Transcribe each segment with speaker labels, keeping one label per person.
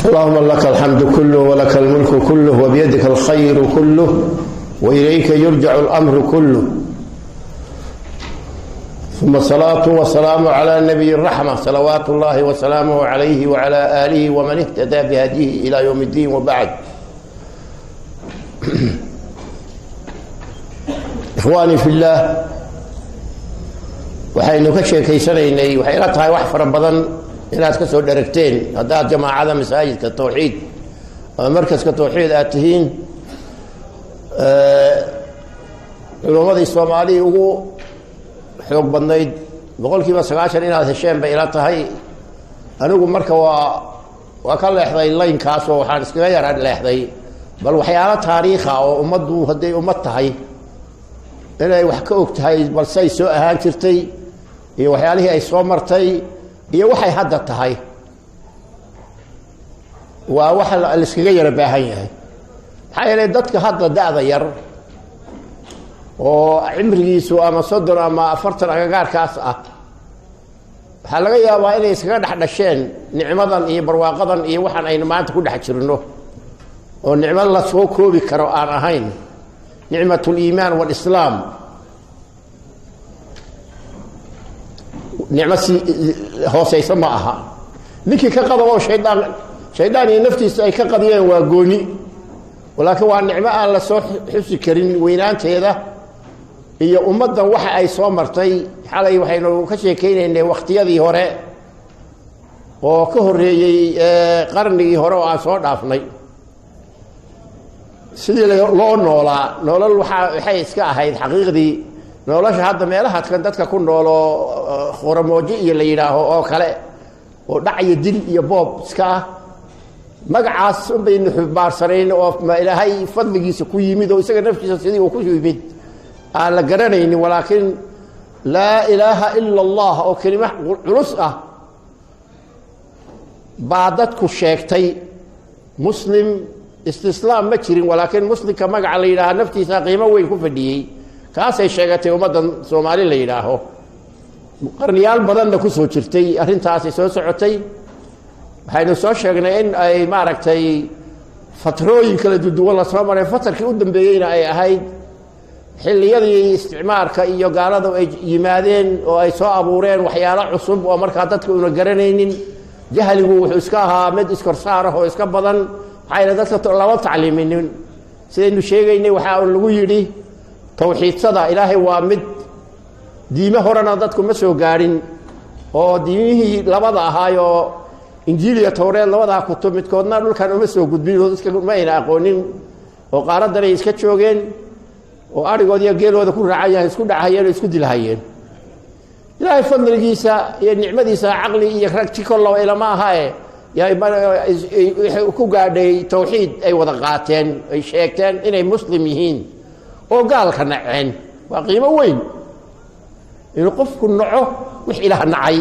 Speaker 1: اللهم لك الحمد كله ولك الملك كله وبيدك الخير كله وإليك يرجع الأمر كله، ثم الصلاة والسلام على نبي الرحمة صلوات الله وسلامه عليه وعلى آله ومن اهتدى بهديه إلى يوم الدين. وبعد، إخواني في الله، waxaynu ka sheekaysanaynay waxay la tahay wax fara badan inaad ka soo dharagteen haddaad jamaacada masaajidka tawxiid ama markaska tawxiid aad tihiin. culimmadii Soomaaliya ugu xoog badnayd boqolkiiba 90 inaad hesheen bay ila tahay. anigu marka waa ka leexday laynkaas oo waxaan iskaga yaraan leexday bal waxyaalo taariikha oo ummaddu haday ummad tahay inay wax ka og tahay balse ay soo ahaan jirtay iyo waxyaalihii ay soo martay iyo waxay hadda tahay. waa wax la iskaga yara baahan yahay maxaa yeelay dadka hadda da'da yar oo cimrigiisu ama 30 ama 40 agagaarkaas ah waxaa laga yaabaa inay iskaga dhexdhasheen nicmadan iyo barwaaqadan iyo waxaan aynu maanta ku dhex jirno oo nicmo la soo koobi karo aan ahayn نعمة الإيمان والإسلام. نعمة هو سيسمعها نكي كقضوا شيطان نفتي أي كقضية وقوني، ولكن هو النعمة على صح حس كريم وينان هذا هي أمضا وحى أي صامرتي حالي وحينو كشيكين إن وقت يدي هراء وكهر قرني هراء عصور عفني sidii loo noolal waxay iska ahayd xaqiiqdii nolosha hadda meelaha dadka ku noolo qoramooji iyo la yiraaho oo kale oo dhacay dil iyo boob iska ah magacaas u baynu xubaarsanayn oo ma ilaahay fadligiisa ku yimid oo isaga naftiisa sidii uu ku yimid aan la garanaynin. walaakin la ilaaha illa allah oo kelima culus ah baadadku sheegtay muslim استسلام ما جرين، ولكن مسلم كما قال لنا نفتي ساقيمه وين كفديي كاسay sheegatay ummadan Soomaali la yiraaho qarniyaal badan ku soo jirtay arintaas soo socotay. waxaynu soo sheegnay in ay maaragtay fatrooyin kala duwan la soo maray. fatarkii u dambeeyayna ay ahayd xilliyadii isticmaalka iyo gaalada ay yimaadeen oo ay soo abuureen waxyaalo cusub oo marka dadku una garanaynin. jahligu wuxuu iska ahaa mid iskorsaar ah oo iska badan حين ذكرت الله تعليمين سيدنا شيغيني waxa lagu yiri tawxiidsada ilaahay waa mid diima horana dadku ma soo gaarin oo diimihii labada ahaayo injiil iyo tawreed labada kutub midkoodna dhulkan uma soo gudbin oo dadka ma ayna aqoonin oo qaaradan ay iska joogeen oo arigood iyo geelooda ku raacayaan isku dhacayeen isku dilahayeen. ilaahay fadligiisa iyo nicmadiisa aqli iyo ragti kullo ilama ahaye ku gaadhay tawxiid ay wada qaateen ay sheegteen inay muslim yihiin oo gaalka naceen. waa qiimo weyn inuu qofku naco wix ilaah nacay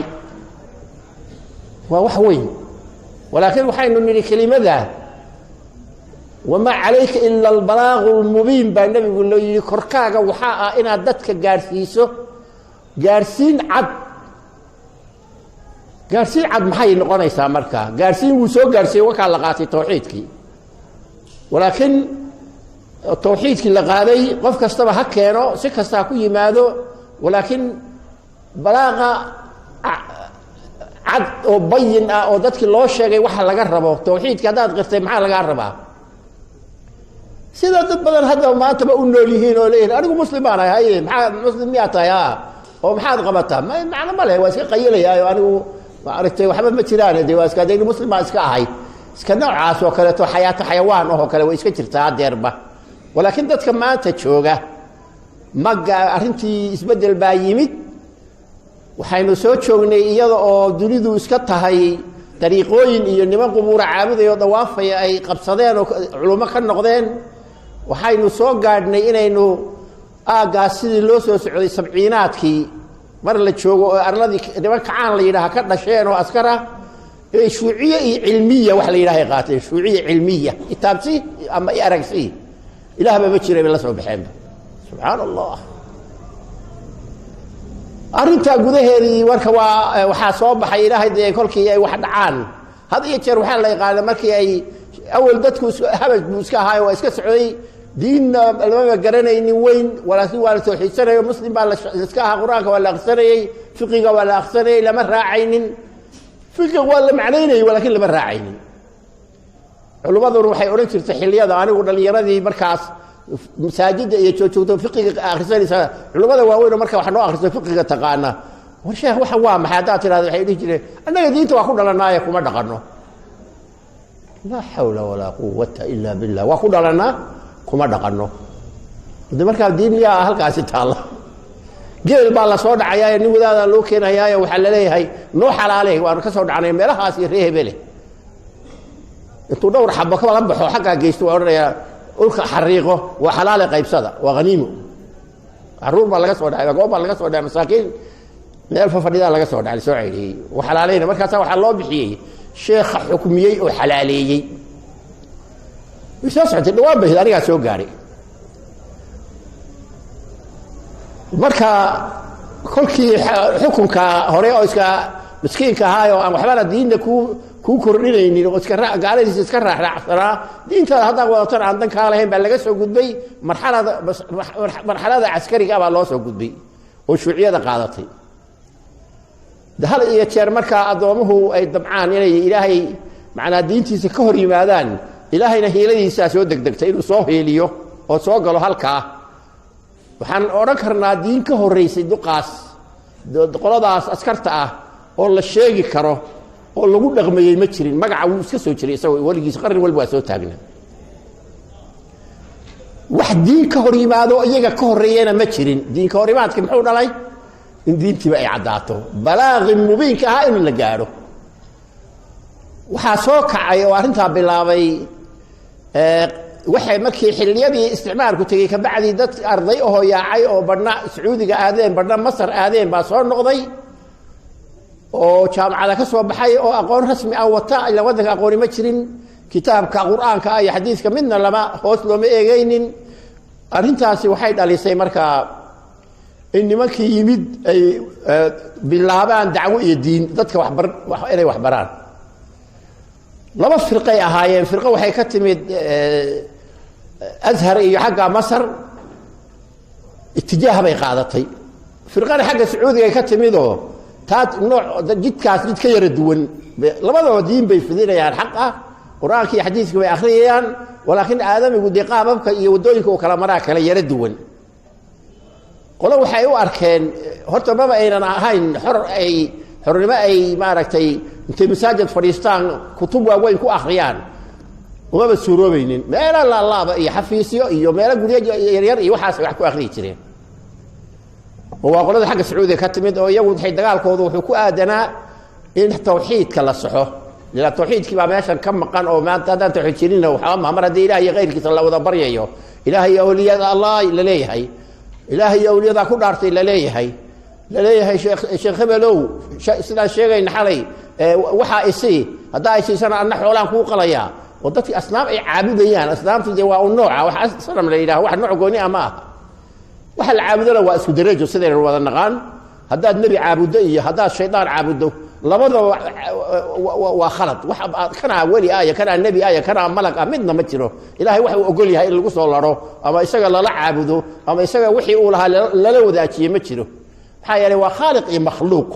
Speaker 1: waa wax weyn. walaakin waxaynu niri kelimada wama calayka illa albalaaghu almubiin baa nabigu leeyahay korkaaga waxa ah inaad dadka gaarsiiso gaarsiin cad. gaarsiin cad maxay noqonaysaa marka? gaarsiin wuu soo gaarsiiyay waxa la qaatay tawxiidkii, walaakin tawxiidkii la qaaday qof kastaba ha keeno si kasta ku yimaado, walaakin balaaqa cad oo bayin ah oo dadkii loo sheegay waxa laga rabo. tawxiidka hadaad qirtay maxaa laga rabaa? sida dad badan hadda maanta ba u nool yihiin oo leeyahay anigu muslim baan ahay. maxaa muslim miyaa tahay oo maxaad qabataa? macna ma leh, waa iska qaylayaa anigu aragtay waxba ma jiraan. waa iska deeyo muslim baa iska ahay iska noocaas oo kale to xayaato xayawaan oo kale way iska jirtaa deerba. walaakin dadka maanta jooga maga arintii isbedel baa yimid. waxaynu soo joognay iyada oo dunidu iska tahay dariiqooyin iyo niman qubuur caabudayo dawaafaya ay qabsadeen oo culimo ka noqdeen. waxaynu soo gaadhnay inaynu aagaas sidii loo soo socday sabciinaadkii mar la joogo oo arladii niman kacaan la yiraahdo ka dhasheen oo askara ee shuuciye iyo cilmiye wax la yiraahdo qaateen. shuuciye cilmiye itaabsi ama aragsi ilaah ba jiray la soo baxeen. subhanallah. arinta gudaheedii warka waxa soo baxay ilaahay kolkii ay wax dhacaan هذا يجر وحال لا يقال مركي أي أول دتكو هبل مسكها هاي وإسكت سعودي دين ما قرني وين ولا سوى توحيد سنة مسلم ولا مسكها قرآن ولا أخسري فقه ولا أخسري لما راعين فقه ولا معنيني ولكن لما راعين علماء روحي أورنتر تحلية أنا ولا اللي يردي مركز مساجد يشوفوا فقه أخسري علماء واوين مركز وحنا أخسر فقه تقانا والشيخ هو حوام حياتات هذا حيجي أنا دين تأخذ لنا يكون ما دقنه لا حول ولا قوة إلا بالله وأخذ لنا كما دقنه إذا مركز دين يا أهل كاسيت الله جيل بالله صود عياي نقول هذا لو كان عياي وحلليه هاي نوح عليه وأنا كسود عنه ملها سيريه بله التدور حبك ولا بحو حقا جيستو أوريا ألك حريقه وحلال قيب صدا وغنيمه الروم بالله كسود عياي وقوم بالله كسود عياي مساكين مئة فريدة لقى سود على سعيدي وحلالين مركز وحلال بحيه شيخ حكمي وحلالي يساسعت النواب به ذلك سوق قاري مركا كل حكمك هوري اسكا مسكينك هاي وحبال الدين كو كورنينين واسكا قال اسكا راح دينتا هذا وطن عندك كالهين بل لقى سو غدبي مرحله عسكري با لو سو غدبي وشوعيده قادتي هل يجر مركا أدومه أي دمعان إلهي معنا دينتي كهر يمادان إلهي نهيلي ساسو دقدقتين وصوه إليو وصوه قالوا هالكا وحن أوركرنا دين كهر ريسي دقاس قلاداس أسكرتا والله الشيء كره والله قد نغمي مجرين مقع وسكسو جري سوي ولقي سقرر والبواسو تاقنا واحد دين كهر يمادو إيجا كهر ريانا مجرين دين كهر يماد كم حول علي إن دينتي بقى عداته بلاغ مبين كهائن اللي قالوا وحاسوك عي وارنتها بالله وحي مكي حليبي استعمار كنت كبعد دت أرضي وهو ياعي وبرنا سعودي آذين برنا مصر آذين باصور نقضي وشام على كسوة بحي وأقون رسمي أو وطاء إلا ودك أقوني مجرين كتاب كقرآن كأي حديث كمنا لما خوصلوا مئيين أرنتها وحيد علي سيمركا إني مالكي يمد أي باللابان دعوة الدين ذاتك إلي وحبران لما فرقية هاي فرقة وحي كتمد أزهر إيو حقا مصر اتجاه بيقاضتي فرقان حقا سعودية كتمده تات نوع جد كاس جد كير الدون لما ذو دين بيفذين يعني حقا قرآنك حديثك بآخريان ولكن آدم يقول دقامك يودونك وكلامراك لا يردون قولوا حيو أركان هرت ما بقينا هاي حر ما أي ماركتي أنت مساجد فريستان كتب وين كو أخريان وما بسورو بينين ما لا الله بقى حفيسيو إيو ما لا قولي يرير وحاسب يحكوا أخري تري هو قولوا حق السعودية كتمد أو يود حي دقال كوضو حكوا آدنا إن توحيد كلا الصحو لأن التوحيد كما ماشان كم مقان أو ما أنت هذا توحيد شيرين وحرام أمر دي إلهي غير كتر الله وذا بريا إلهي أولياء الله لليه هاي إلهي أولياء كل أرتي لليه هاي شيخ خبلو سنا شيخين حلي وحا إسي هذا إسي سنة أن حولان كوق ليا وضتي أصنام عابديان أصنام تجوا النوع وحا سلام الإله واحد نوع قوني أماه waxa la caabudana waa isku dareejo sidee wada naqaan hadaa nabi caabudo iyo hadaa shaydaan caabudo labada waa khalad waxa kana wali aaya kana nabi aaya kana malak midna ma jiro ilaahay waxa uu ogol yahay in lagu soo laro ama isaga la caabudo ama isaga wixii uu lahaa la wadaajiye ma jiro waxa yahay waa khaliq iyo makhluuq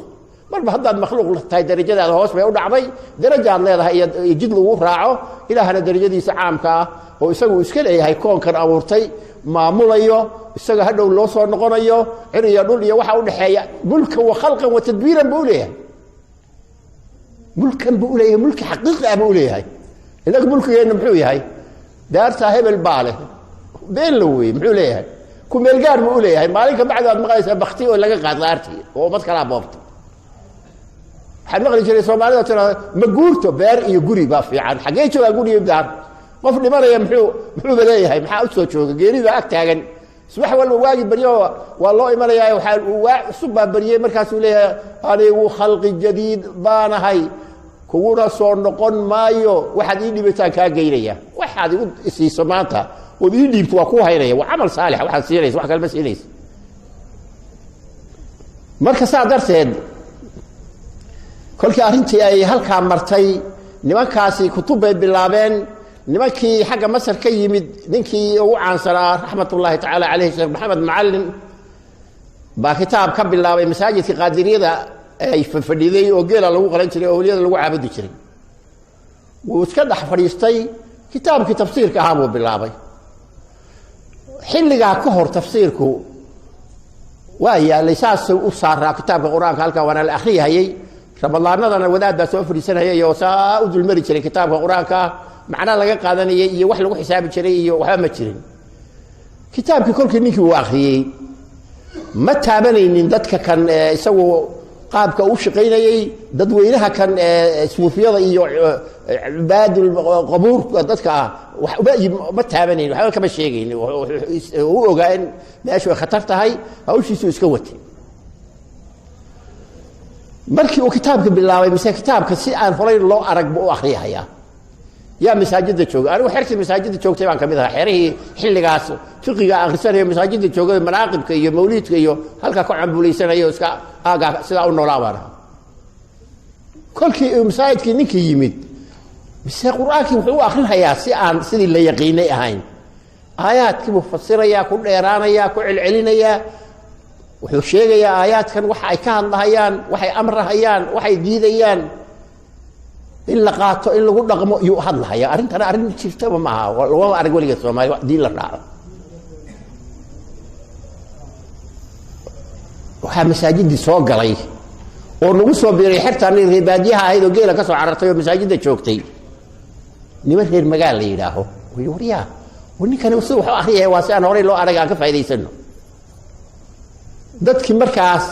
Speaker 1: marba hadaa makhluuq la tahay darajada hoos bay u dhacday darajaad leedahay iyo jid lagu raaco ilaahana darajadiisa caamka ah oo isagu iska leeyahay koonkan abuurtay maamulayo isaga hadhow loo soo noqonayo ciriya dhul iyo waxa u dhaxeeya mulka wa khalqan wa tadbiiran buu leeyahay mulkan buu leeyahay mulki xaqiiqi ah buu leeyahay inaga mulkigeena muxuu yahay daarta hebel baale been loowi muxuu leeyahay ku meel gaar buu leeyahay maalinka bacdaad maqaysa bakhti oo laga qaad daarti oo mad kala boobto waxaan maqli jiray Soomaalida tira ma guurto beer iyo guri baa fiican xagee jooga guri iyo daar qof dhimanaya muxuu leeyahay maxaa u soo jooga geerida ag taagan subax walba waagi bariyo waa loo imanayaa waxa uu suba bariyay markaas uu leeyahay anigu khalqi jadiid baanahay kuuna soo noqon maayo waxaad ii dhibataan ka geynaya waxaad igu isiiso maanta oo ii dhiibto waa ku haynaya waa amal saalix waxaad siinaysaa wax kale ma siinaysaa marka saa darteed kolkii arrintii ay halka martay nimankaasi kutubay bilaabeen nimankii xagga Masar ka yimid ninkii ugu caansanaa raxmatullaahi tacaala calayhi sheekh maxamed macallin baa kitaab ka bilaabay masaajidka qaadiriyada ay fadhiday oo geela lagu qalan jiray oo awliyada lagu caabudi jiray wuu iska dhax fadhiistay kitaabkii tafsiirka ahaa buu bilaabay xilligaa ka hor tafsiirku waa yaalay saas u saaraa kitaabka quraanka halka waana la akhriyay ramadaanadana wadaadda soo fadhiisanayay oo saa u dulmari jiray kitaabka quraanka macna laga qaadanayay iyo wax lagu xisaabi jiray iyo waxa ma jirin kitaabkii kolkii ninkii uu akhriyay ma taabanaynin dadka kan isagu qaabka uu shaqeynayay dadweynaha kan suufiyada iyo cibaadul qabuur dadka ma taabanaynin waxa kama sheegaynin uu ogaan meeshu khatar tahay hawshiisu iska watay markii uu kitaabka bilaabay mise kitaabka si aan horay loo arag buu akhriyaya yaa masaajidda jooga anigu xirkii masaajidda joogtay baan kamid ahaa xerihii xilligaas fiqiga akhrisanayo masaajidda joogay manaaqibka iyo mawliidka iyo halka ku cambuleysanayo iska aaga sida u noolaabana kolkii masaajidkii ninkii yimid mise quraankii wuxuu u akhrinayaa si aan sidii la yaqiinay ahayn aayaadkii buu fasirayaa ku dheeraanayaa ku celcelinaya wuxuu sheegayaa aayaadkan waxa ay ka hadlayaan waxay amrahayaan waxay diidayaan in la qaato in lagu dhaqmo iyo hadlaya arintana arin jirtaba ma aha waa arag waliga Soomaaliya diin la raaco waxa masaajidii soo galay oo lagu soo biiray xirtaan ribaadiyaha ahayd oo geela ka soo carartay oo masaajidda joogtay niman reer magaal la yiraaho wariya ninkan wuxuu wax akhriyay waa si aan horay loo arag aan ka faa'iideysano dadkii markaas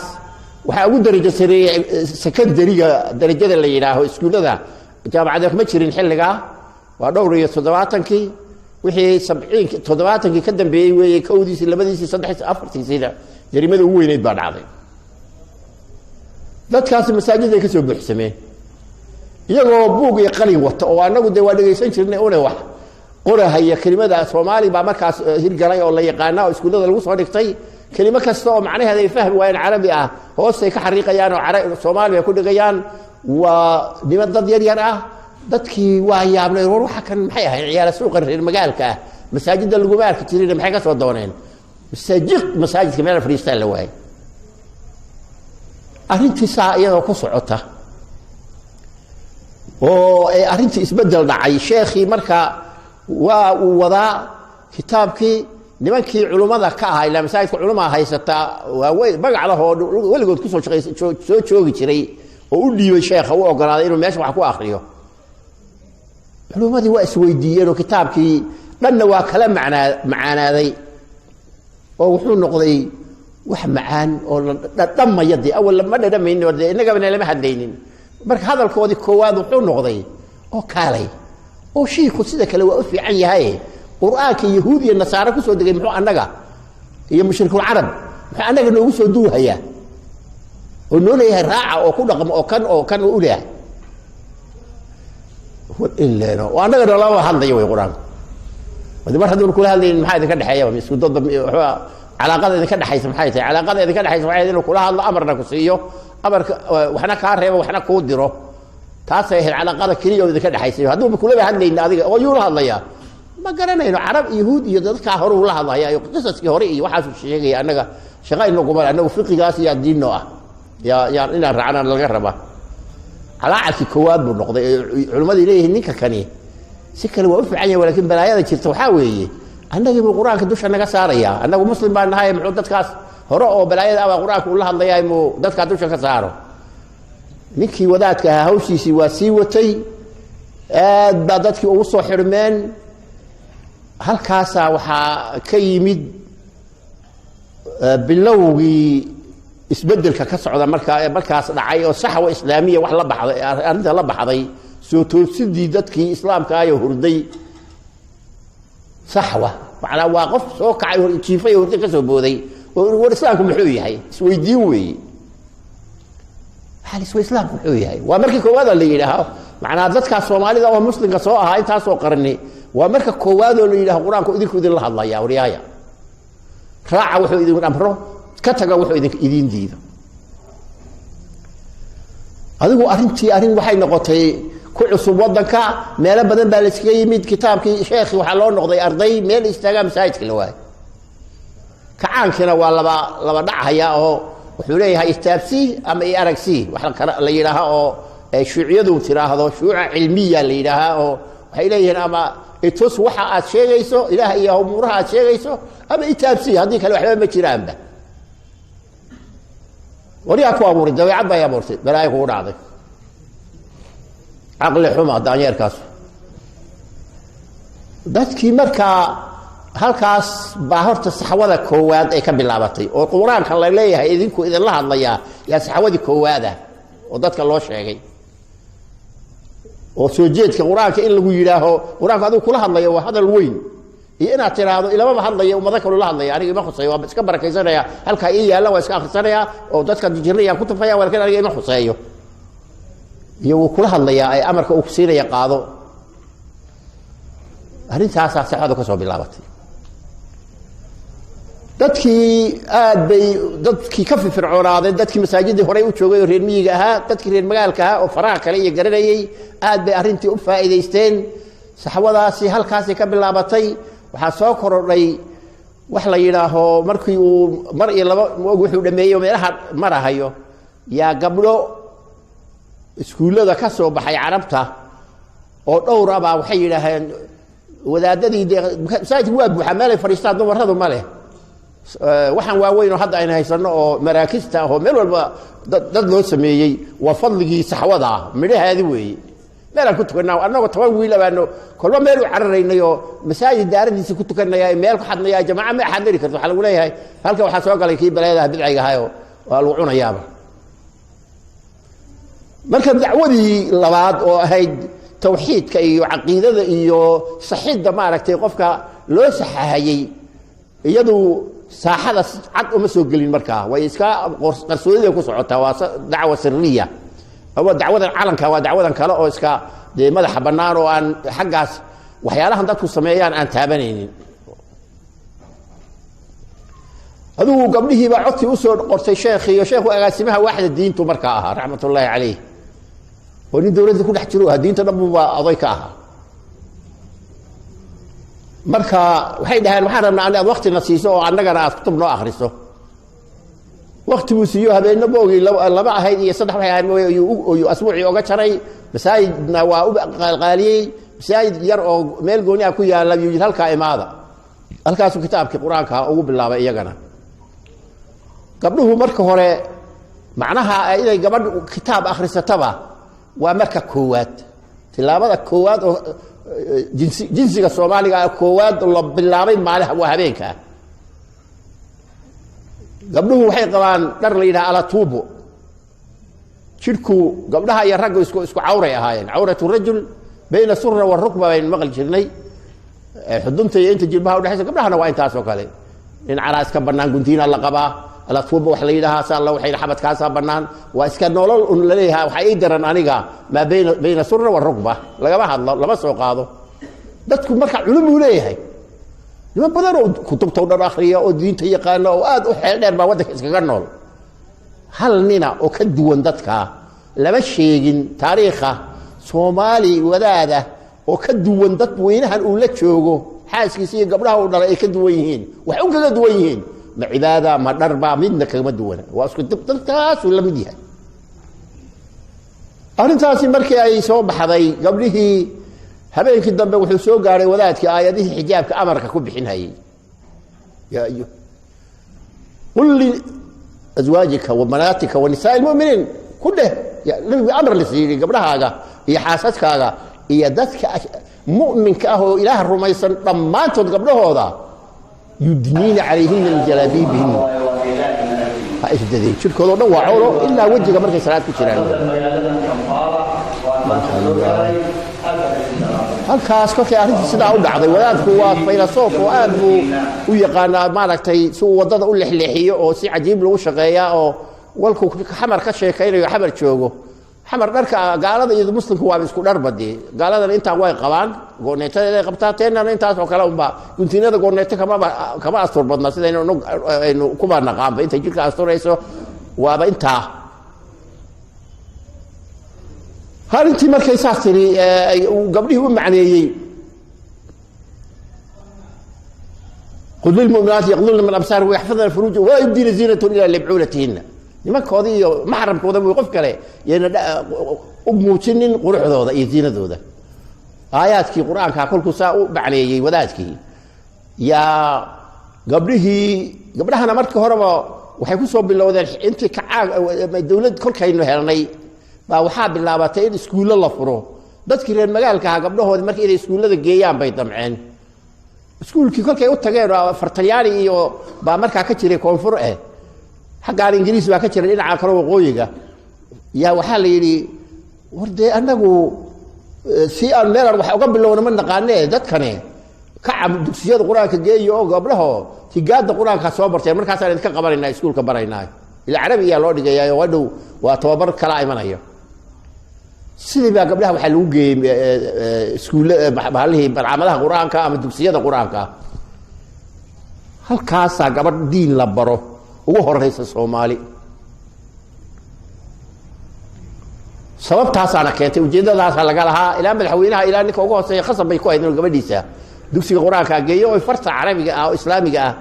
Speaker 1: waxa ugu darajo sareeyay secondary-ga darajada la yiraaho iskuulada jaamacada kuma jirin xilliga waa dhowr iyo 70kii wixii 70kii ka dambeeyay weeyay kowdiisi labadiisi saddex afartiisida jarimada ugu weyneed baa dhacday dadkaas masaajidda ay ka soo buuxsameen iyagoo buug iyo qalin wata oo anagu de waa dhageysan jirnay oo wax qorahaya kelimada Soomaali baa markaas hirgalay oo la yaqaan oo iskuulada lagu soo dhigtay kelimo kasta oo macnaheedu ay fahmi waayeen carabi ah hoostay ka xariiqayaan oo Soomaali ku dhigayaan waa niman dad yar yar ah dadkii waa yaabnay waxa kan maxay ahayn ciyaar suuqa reer magaalka masaajidda lagu maarka jiray maxay ka soo dooneen masaajidka meel fariistaan la waayay arrintii saa iyadoo ku socota oo arrintii isbedel dhacay sheekhi marka waa uu wadaa kitaabkii nimankii culimada ka ahaa ilaa masaajidka culimada haysata waa way magacdahood waligood ku soo shaqeeyay soo joogi jiray oo u dhiibay sheekha uu ogolaaday inuu meesha wax ku akhriyo culimadii waa isweydiiyeen oo kitaabkii dhanna waa kala macaanaaday oo wuxuu noqday wax macaan oo dhamayadii awal lama dhadhamaynin oo inaga lama hadlaynin marka hadalkoodii koowaad wuxuu noqday oo kaalay oo shiiku sida kale waa u fiican yahay quraanka yahuud iyo nasaara ku soo degay muxuu anaga iyo mushrikul arab muxuu anaga noogu soo duuhaya oo nooleeyahay raaca oo ku dhaqmo oo kan u leeyahay walaalo oo anaga laba hadlayo way quraanka wadi mar haduu kula hadlayn maxay idin ka dhaxeeyaa isku dad علاقة إذا كان حيث محيته علاقة إذا كان حيث محيته إنه كلها الله أمرنا كسيه أمر وإحنا كارهه وإحنا كودره تاسه العلاقة كلية إذا كان حيث هذول بكل ما هني هذا ويقولها الله يا ما قرنا إنه عرب يهود يدرك هرو الله الله يا قصص هوري وحاس الشيء أنا شغال إنه قبل أنه فقه قاسي الدين نوع يا إن رعنا الجربة على عكس كواد بالنقطة علماء إليه هنيك كني سكر وقف عني ولكن بلايا كنت وحاوي annaga quraanka dusha naga saaraya annagu muslim baan nahay muxuu dadkaas hore oo balaayada ama quraanka uu la hadlayay mu dadka dusha ka saaro ninkii wadaadka hawshiisi waa sii watay aad baa dadkii ugu soo xirmeen halkaas waxa ka yimid bilowgii isbedelka ka socda markaas dhacay oo saxwa islaamiya wax la baxday arinta la baxday soo toosidii dadkii islaamka ay hurday صحوة معنا واقف سو كعي جيفay oo ka soo booday oo islaamku muxuu yahay isweydiin weey hal islaamku muxuu yahay waa markii koowaad la yiraahdo macna dadka Soomaalida oo muslimka soo ahaa inta soo qarni waa marka koowaad oo la yiraahdo quraanku idinku idin la hadlaya wariyaaya raaca wuxuu idin amro ka taga wuxuu idin diido adigu arintii waxay noqotay كل عصب وضنك ميلا بدن بالسكي ميد كتابك شيخي وحلون نقضي أرضي ميل استجاب مساجد كلواي كعان كنا والله لما دعها يا هو وحوليها يستابسي أما يأركسي وحنا اللي يراها أو شيوعية ترى هذا شيوع علمية اللي يراها أو حيليه أما يتوس وحى أشياء يسوع إلهي يا أمورها أشياء يسوع أما يتابسي هذيك الواحدة ما تيران به ولي أكو أمور الدواء عبا يا مرتد بلا يكون عاطف عقل حمى دانيال كاس dadkii markaa halkaas baa horta saxawada koowaad ay ka bilaabatay oo quraanka la leeyahay idinku idin la hadlaya yaa saxawadii koowaada oo dadka loo sheegay oo soo jeedka quraanka in lagu yiraaho quraanka adigu kula hadlayo waa hadal weyn iyo inaad tiraahdo ilama hadlayo umada kale la hadlayo aniga ma xusayo waa iska barakaysanaya halka ay yaala waa iska akhrisanaya oo dadka jirnaya ku tafaya walkaan aniga ma xusayo iyo kula hadlaya ay amarka uu siinaya qaado arrintaas saxada ka soo bilaabatay dadkii aad bay dadkii ka fircoonaaday dadkii masaajidii hore u joogay reer miyiga ahaa dadkii reer magaalka ahaa oo faraha kale iyo garanayay aad bay arrintii u faa'iideysteen saxawadaasi halkaas ka bilaabatay waxa soo korodhay wax la yiraaho markii uu mar iyo laba wuxuu dhameeyay meelaha marahayo yaa gabdho iskuulada ka soo baxay carabta oo dhowr aba waxay yiraahdeen wadaadadii masaajid waa buuxa meel ay fariistaan dumaradu ma leh waxaan waaweyn oo hadda ayna haysano oo maraakista oo meel walba dad loo sameeyay waa fadligii saxwada midhaheedi weey meel aan ku tukanaa annagu 10 wiil abaano kolba meel u cararaynay oo masaajid daaradiisa ku tukanaya meel ku xadnaya jamaa ma xadiri karto waxa lagu leeyahay halka waxa soo galay kii baleedaha bidciga hayo waa lagu cunayaaba marka dacwadii labaad oo ahayd tawxiidka iyo aqeedada iyo saxiida ma aragtay qofka loo saxaayay iyadu saaxada cad uma soo gelin markaa way iska qarsoodida ku socotaa waa dacwo sirriya ama dacwada calanka waa dacwadan kale oo iska madaxa banaan oo aan xaqaas waxyaalahan dadku sameeyaan aan taabanaynin aduu gabdhihii baa codti u soo qortay sheekhu agaasimaha waaxda diintu markaa ahaa raxmatullaahi calayh oo nin dawladda ku dhex jiro diinta dhanba waa aday ka ahaa marka waxay dhahaan waxaan rabnaa inaad waqti na siiso oo annagana aad kutub noo akhriso waqti buu siiyo habeenna boogi laba ahayd iyo saddex waxay ahayd oo asbuucii oga jaray masaajidna waa u qalqaaliyey masaajid yar oo meel gooni ah ku yaala yuu halkaa imaada halkaasuu kitaabkii qur-aanka ugu bilaabay iyagana gabdhuhu marka hore macnaha inay gabadh kitaab akhrisataba waa marka koowaad tilaabada koowaad oo jinsiga Soomaaliga koowaad la bilaabay maalaha waa habeenka gabdhuhu waxay qabaan dhar la yiraahdo ala tuubo jirku gabdhaha iyo ragga isku cawray ahaayeen cawratu rajul bayna surra wa rukba bayn maqal jirnay xudunta iyo inta jilbaha u dhaxaysa gabdhahana waa intaas oo kale in caraas ka banaan guntiina la qabaa ala tuubo wax la yiraahdo saa Allah waxay xabadkaas banaan waa iska nolol un la leeyahay waxa ay daran aniga ma bayna surra wa rukba laga hadlo lama soo qaado dadku marka culum u leeyahay nima badan oo kutubta dhar akhriya oo diinta yaqaan oo aad u xeel dheer baa wadanka iskaga nool hal nina oo ka duwan dadka lama sheegin taariikha Soomaali wadaada oo ka duwan dad weynahan uu la joogo xaaskiisa iyo gabdhaha uu dhalay ay ka duwan yihiin wax u kala duwan yihiin ma cibaada ma darba midna kama duwana waa isku dadkaas la mid yahay arintaasi markii ay soo baxday gabdhihii habeenkii dambe wuxuu soo gaaray wadaadkii aayadihii xijaabka amarka ku bixinayay ya ayu qul azwaajika wa banaatika wa nisaa'il mu'minin kullu ya nabi amr li siiri gabdhahaaga iyo xaasaskaaga iyo dadka mu'minka ah oo ilaahay rumaysan dhamaantood gabdhahooda yudniina calayhinna min jalaabiibihim ha isdadeen jirkooda dhan waa cawlo ilaa wajiga markay salaad ku jiraan halkaas kolkay arrintii sidaa u dhacday wadaadku waa filosof oo aad buu u yaqaanaa maaragtay si uu wadada u lexleexiyo oo si cajiib lagu shaqeeyaa oo walku xamar ka sheekaynayo xamar joogo xamar dharka gaalada iyo muslimku waa isku dhar badii gaaladan inta way qabaan goorneetada qabtaa teenana intaas oo kale umba guntinada goorneeta kama astur badna sida inuu ku baanaqaan inta jirka asturayso waaba inta هل أنت مركز ساستري وقبله هو معنيين قل للمؤمنات يغضضن من أبصارهن ويحفظن فروجهن ويبدين زينة إلى لبعولتهن لماك هذه محرم كذا ويقف كله يعني أبموتشن قروح ذوذا يزين ذوذا آيات كي قرآن كأكل كساء معنيين وذات كي يا قبلها أنا مرت كهرباء وحيكون صوب بالله وذا أنت كعاق الدولة كل كأنه هرني وحاب الله بتين سكول الله فرو تذكر المجال قبله هذا مرت إلى سكول هذا جيان بيطمعين سكول كي كل كيوت تجار فرتياني يو بامرك كتير كونفور حق على الإنجليز بكتير إن عكروا قوية يا وحالي وردي أنا جو سيان ميلر وقبل لو من نقانه ذكرني كعب دكسيات قرآن كجي يو قبله تجاد قرآن كصابر تمر كاسر إنك قبلنا سكول كبرنا العربية لو دي جاي ودو وتوابر كلام أنا سيدي بقى قبلها وحلوجي سكول بحاله بعملها قرآن كام دكسيات قرآن كا هل كاسا قبل دين لبره وهو الرئيس الصومالي سبب تاسع نكتة وجدة تاسع لقالها إلى مدحوينها إلى أنك وقوة سيخصم بيكوه إنه قبل ديسا دكسي قرآن كاجيه ويفرط عربي أو إسلامي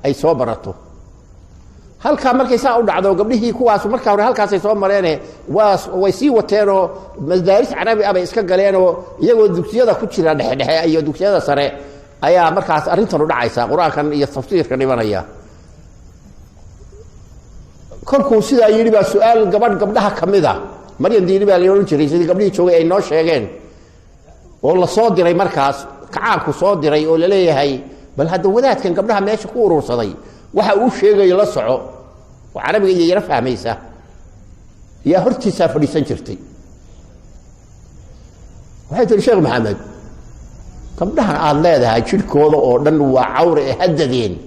Speaker 1: أي صوبرته هل كان مركز أو دعوة قبله كواس ومركز هل كان سيصوم مرينه ويسي وتيرو مدارس عربي أبي إسكان قالينه يجوا دكتور هذا كتير ده أي دكتور هذا صار أي مركز أرنتر ودعيسا قرآن كان يستفسر كان يبانيا كل كوسيدا يريبا سؤال قبلها كمذا مريم دي يريبا ليون شري سيدي قبلي شوي أي نوش هيجين والله صادر أي مركز كعاك صادر أي ولا ليه هاي بل هذا وذات كان قبلها ماشي كور وصدي وحوش شيء يلصعه وعربي يرفع ميسا يا هرتي سافري سنجرتي وحيت الشيخ محمد قبلها الله هذا شيل كوضه ودن وعور هددين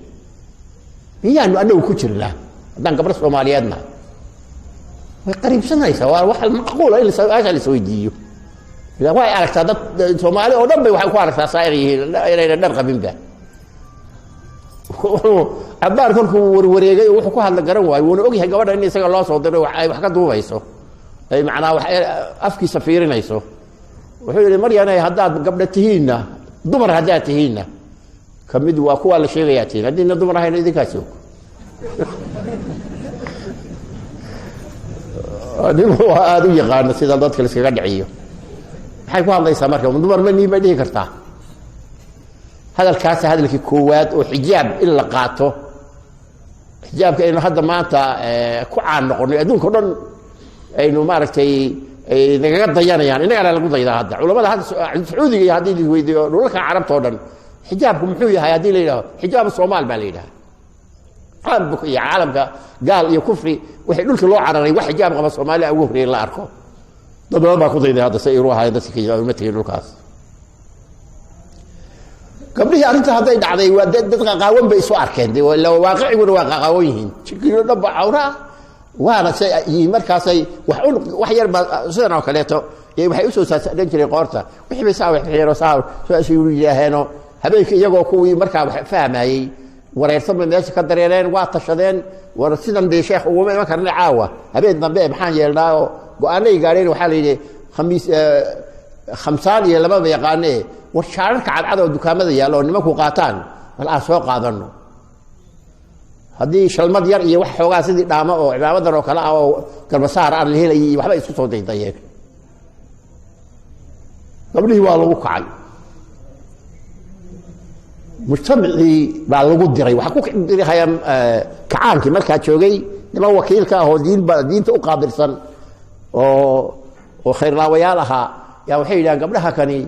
Speaker 1: هي انه كجر له دان قبل الصومالياتنا قريب سنه سواء واحد معقول اللي سوى اللي سويديو اذا واحد عرفت هذا الصومالي ودن واحد عرفت صاير الى نرقه بنبه عبار كلكم وروريغay wuxuu ku hadla garan waay wuuna og yahay gabadha in isaga loo soo diray wax ay wax ka duubayso ay macnaa wax afkiisa fiirinayso wuxuu yiri Maryam ay hadaad gabdha tihiina dumar hadaad tihiina kamid waa kuwa la sheegaya tiin hadii dumar ahayn idinka soo adii waa aad u yaqaan sida dadka la iskaga dhiciyo maxay ku hadlaysaa marka dumar ma nii ma dhihi kartaa هذا الكاس هذا اللي كواد وحجاب إلا قاته حجاب كأنه هذا ما أنت كوعان نقول أدون كلون إنه ما ركتي نقدر يعني نقدر على القضية هذا علماء هذا سعودي هذه اللي يقول لك عرب طولا حجابكم محوية هذه ليلة حجاب الصومال بالليلة عالم يا عالم قال يا كفري ويقول لك لو عربي وحجاب غير الصومالي أو كفري لا أركو طبعا ما قضية هذا سيروها هذا سكيجا ومتى الكاس قبلها أنت هذا يدعي ودد قاوم بيسوا أركان ولا واقع يقول واقع قويين شكله نبع عورة وأنا شيء مركزي وحير سنة وكلته يبغى يسوي سنجري قارته ويحب يساوي حير وساوي شو يقول هنا هبيك يجوا كوي مركب فاهم هاي ورا يرسم الناس كدريرين واتشدين ورسينا دي شيخ وما كان عاوة هبيت نبي بحال يلا وأنا قارين وحالي خميس خمسان يلا ما بيقاني والشارك على عدد الدكامة يلا ونمكو قاتان الأسواق قادرنا هذه شلمد يري وح حوجا سيدي دامة أو عبادة روكلا أو كالبصار على الهيل وحلا يسوي صوتي طيب قبله والله وقعي مجتمع لي بعد وجود دري وحكوك دري هيا كعانك مركز شوقي لما وكيل كهو دين تقابل سن وخير لا ويالها يا وحيد قبلها كني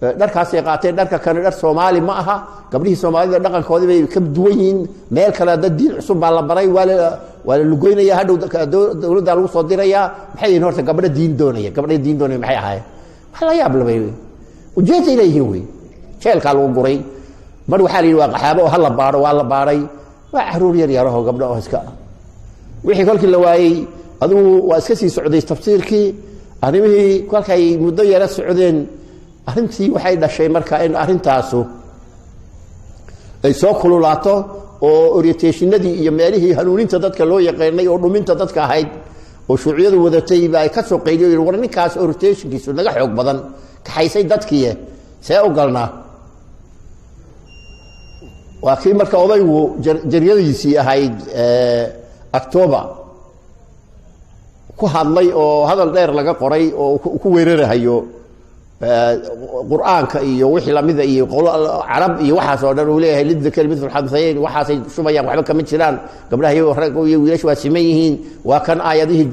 Speaker 1: داركاسي قاتين داركا كان دار سومالي ما اها قبليه سومالي دقنكودي bay ka duwan yihiin meel kala dad diin cusub baa la baray wala lugoynaya hadhow dawladda lagu soo diraya maxay yihiin horta gabadha diin doonaya maxay ahaayeen wax la yaab labay ujeedada ilayhiin way jeelka lagu guray mar waxa la yiri waa qaxaabo oo hal la baaro waa la baaray waa xaruur yar yar oo gabdho oo iska wixii kolkii la waayay adigu waa iska sii socday tafsiirkii arrimihii kolkay muddo yar socdeen arrintii waxay dhashay marka in arrintaasu ay soo kululaato oo orientationadii iyo meelihii hanuuninta dadka loo yaqaanay oo dhuminta dadka ahayd وشوعيده وذاتي باي كسو قيليو ورني كاس اورتيشنكيسو naga xoog badan kaxaysay dadkii see u galnaa waa kii marka odaygu jariyadiisii ahayd October ku hadlay oo hadal dheer laga qoray oo ku weerarahayo quraanka iyo wixii lamida iyo arab iyo waxa soo dhan uu leeyahay lid kelmad xadsayn waxa ay sumayaan waxba kama jiraan gabdhaha iyo rag iyo wiilashu waa siman yihiin waa kan aayadihi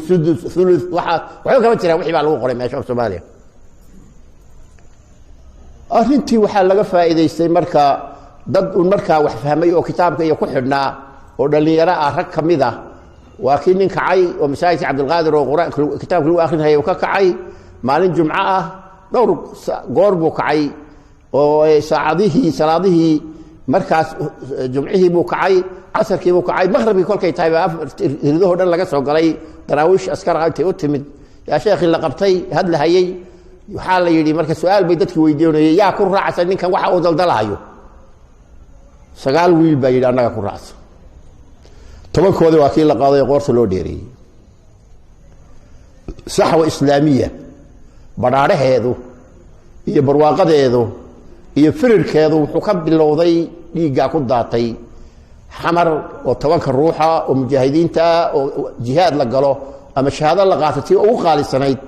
Speaker 1: thuluth waxa kama jiraan wixii baa lagu qoray meesha Soomaaliya arrintii waxa laga faa'iideystay marka dad marka wax fahmay oo kitaabka iyo ku xidhnaa oo dhalinyaro ah rag kamid ah waa kii nin kacay oo masaajid Abdul Qaadir oo quraanka kitaabka lagu akhrinayay oo ka kacay maalin jumca ah دور قرب وكعي وساعديه سلاده مركز جمعه بوكعي عصر كي بوكعي مغربي كل كي تايب يريدوه دان لغا سو غلاي دراويش اسكر عايتي او تمد يا شيخ اللي قبطي هاد لهيي وحال يدي مركز سؤال بي ددك ويديونيه يا كو راعسن نينكان waxa uu daldalahayo sagaal wiil baa yidhi anaga ku raacsan tobankoodi waa kii la qaaday qoorta loo dheeriyay saxwa islaamiya baraaraheedu iyo barwaaqadeedu iyo firirkeedu wuxuu ka bilowday dhiiga ku daatay xamar oo tobanka ruuxa oo mujaahidiinta oo jihaad la galo ama shahaado la qaatay oo u qaalisanayd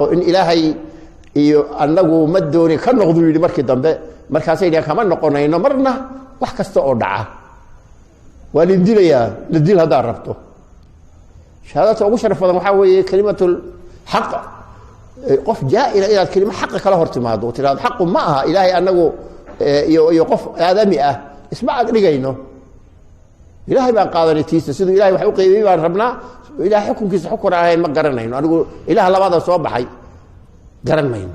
Speaker 1: oo in ilaahay iyo annagu ma dooni ka noqdo yiri markii dambe markaas ay kama noqonayno marna wax kasta oo dhaca waa lindilaya lidil hada rabto shahaadada ugu sharafada waxa weeye kalimatul haqq قف جاء إلى الكلمة حق كله ارتماد وتراد حق معها إلهي أنه يقف آدمي اسمع رجينه إلهي ما قادر يتيس سيد إلهي وحقوقي بيبان ربنا إلهي حكم كيس حكم على ما قرنين أنا أقول إله الله بعد صوب حي قرنين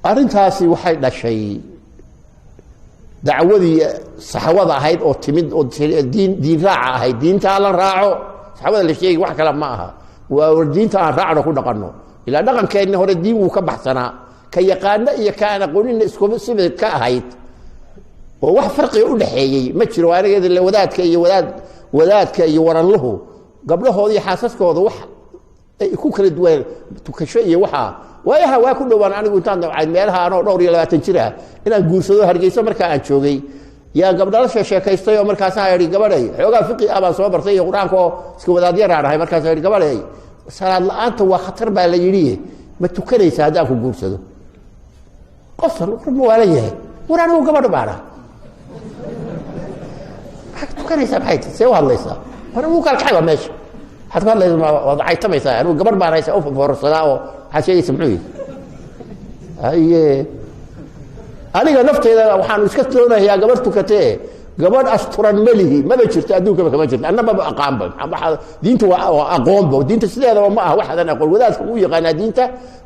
Speaker 1: أرنتاسي وحي لا شيء دعوذي صحوة هاي أو تمد أو دين راعة هاي دين تعالى راعو صحوة الشيء واحد كلام معها وردينتا راعنا ku dhaqano ila dhaqankeena hore diin uu ka baxsanaa ka yaqaan iyo kaana qonin isku sibid ka ahayd oo wax farqi u dhaxeeyay ma jiro anigeeda la wadaadka iyo waranluhu gabdhahoodii xaasaskooda wax ay ku kala duwan tukasho iyo waxa waayaha waa ku dhawaan anigu intaan dacay meelaha aan dhowr iyo 20 jira inaan guursado hargeysa marka aan joogay yaa gabdhaha sheekaystay oo markaas ay yiri gabadhay xoogaa fiqi aba soo bartay quraanka iska wadaad yar ahay markaas ay yiri gabadhay salaad la'aanta waa khatar baa la yiri ma tukanaysa hadaa ku guursado qosol qurmo wala yahay waraanu gabadh baara hak tukanaysa baxay see hadlaysa waraanu kala kacay meesha hatta hadlaysa wadacay tamaysa anu gabadh baaraysa oo foorsadaa oo xashaysa muxuu aye aniga nafteeda waxaan iska toonayaa gabar tukatee gabar asturan malihi ma jirto adduunka kama jirto annaba aqaan ba diintu waa aqoon ba diinta sideeda ma aha waxaan aqoon wadaadku uu yaqaan diinta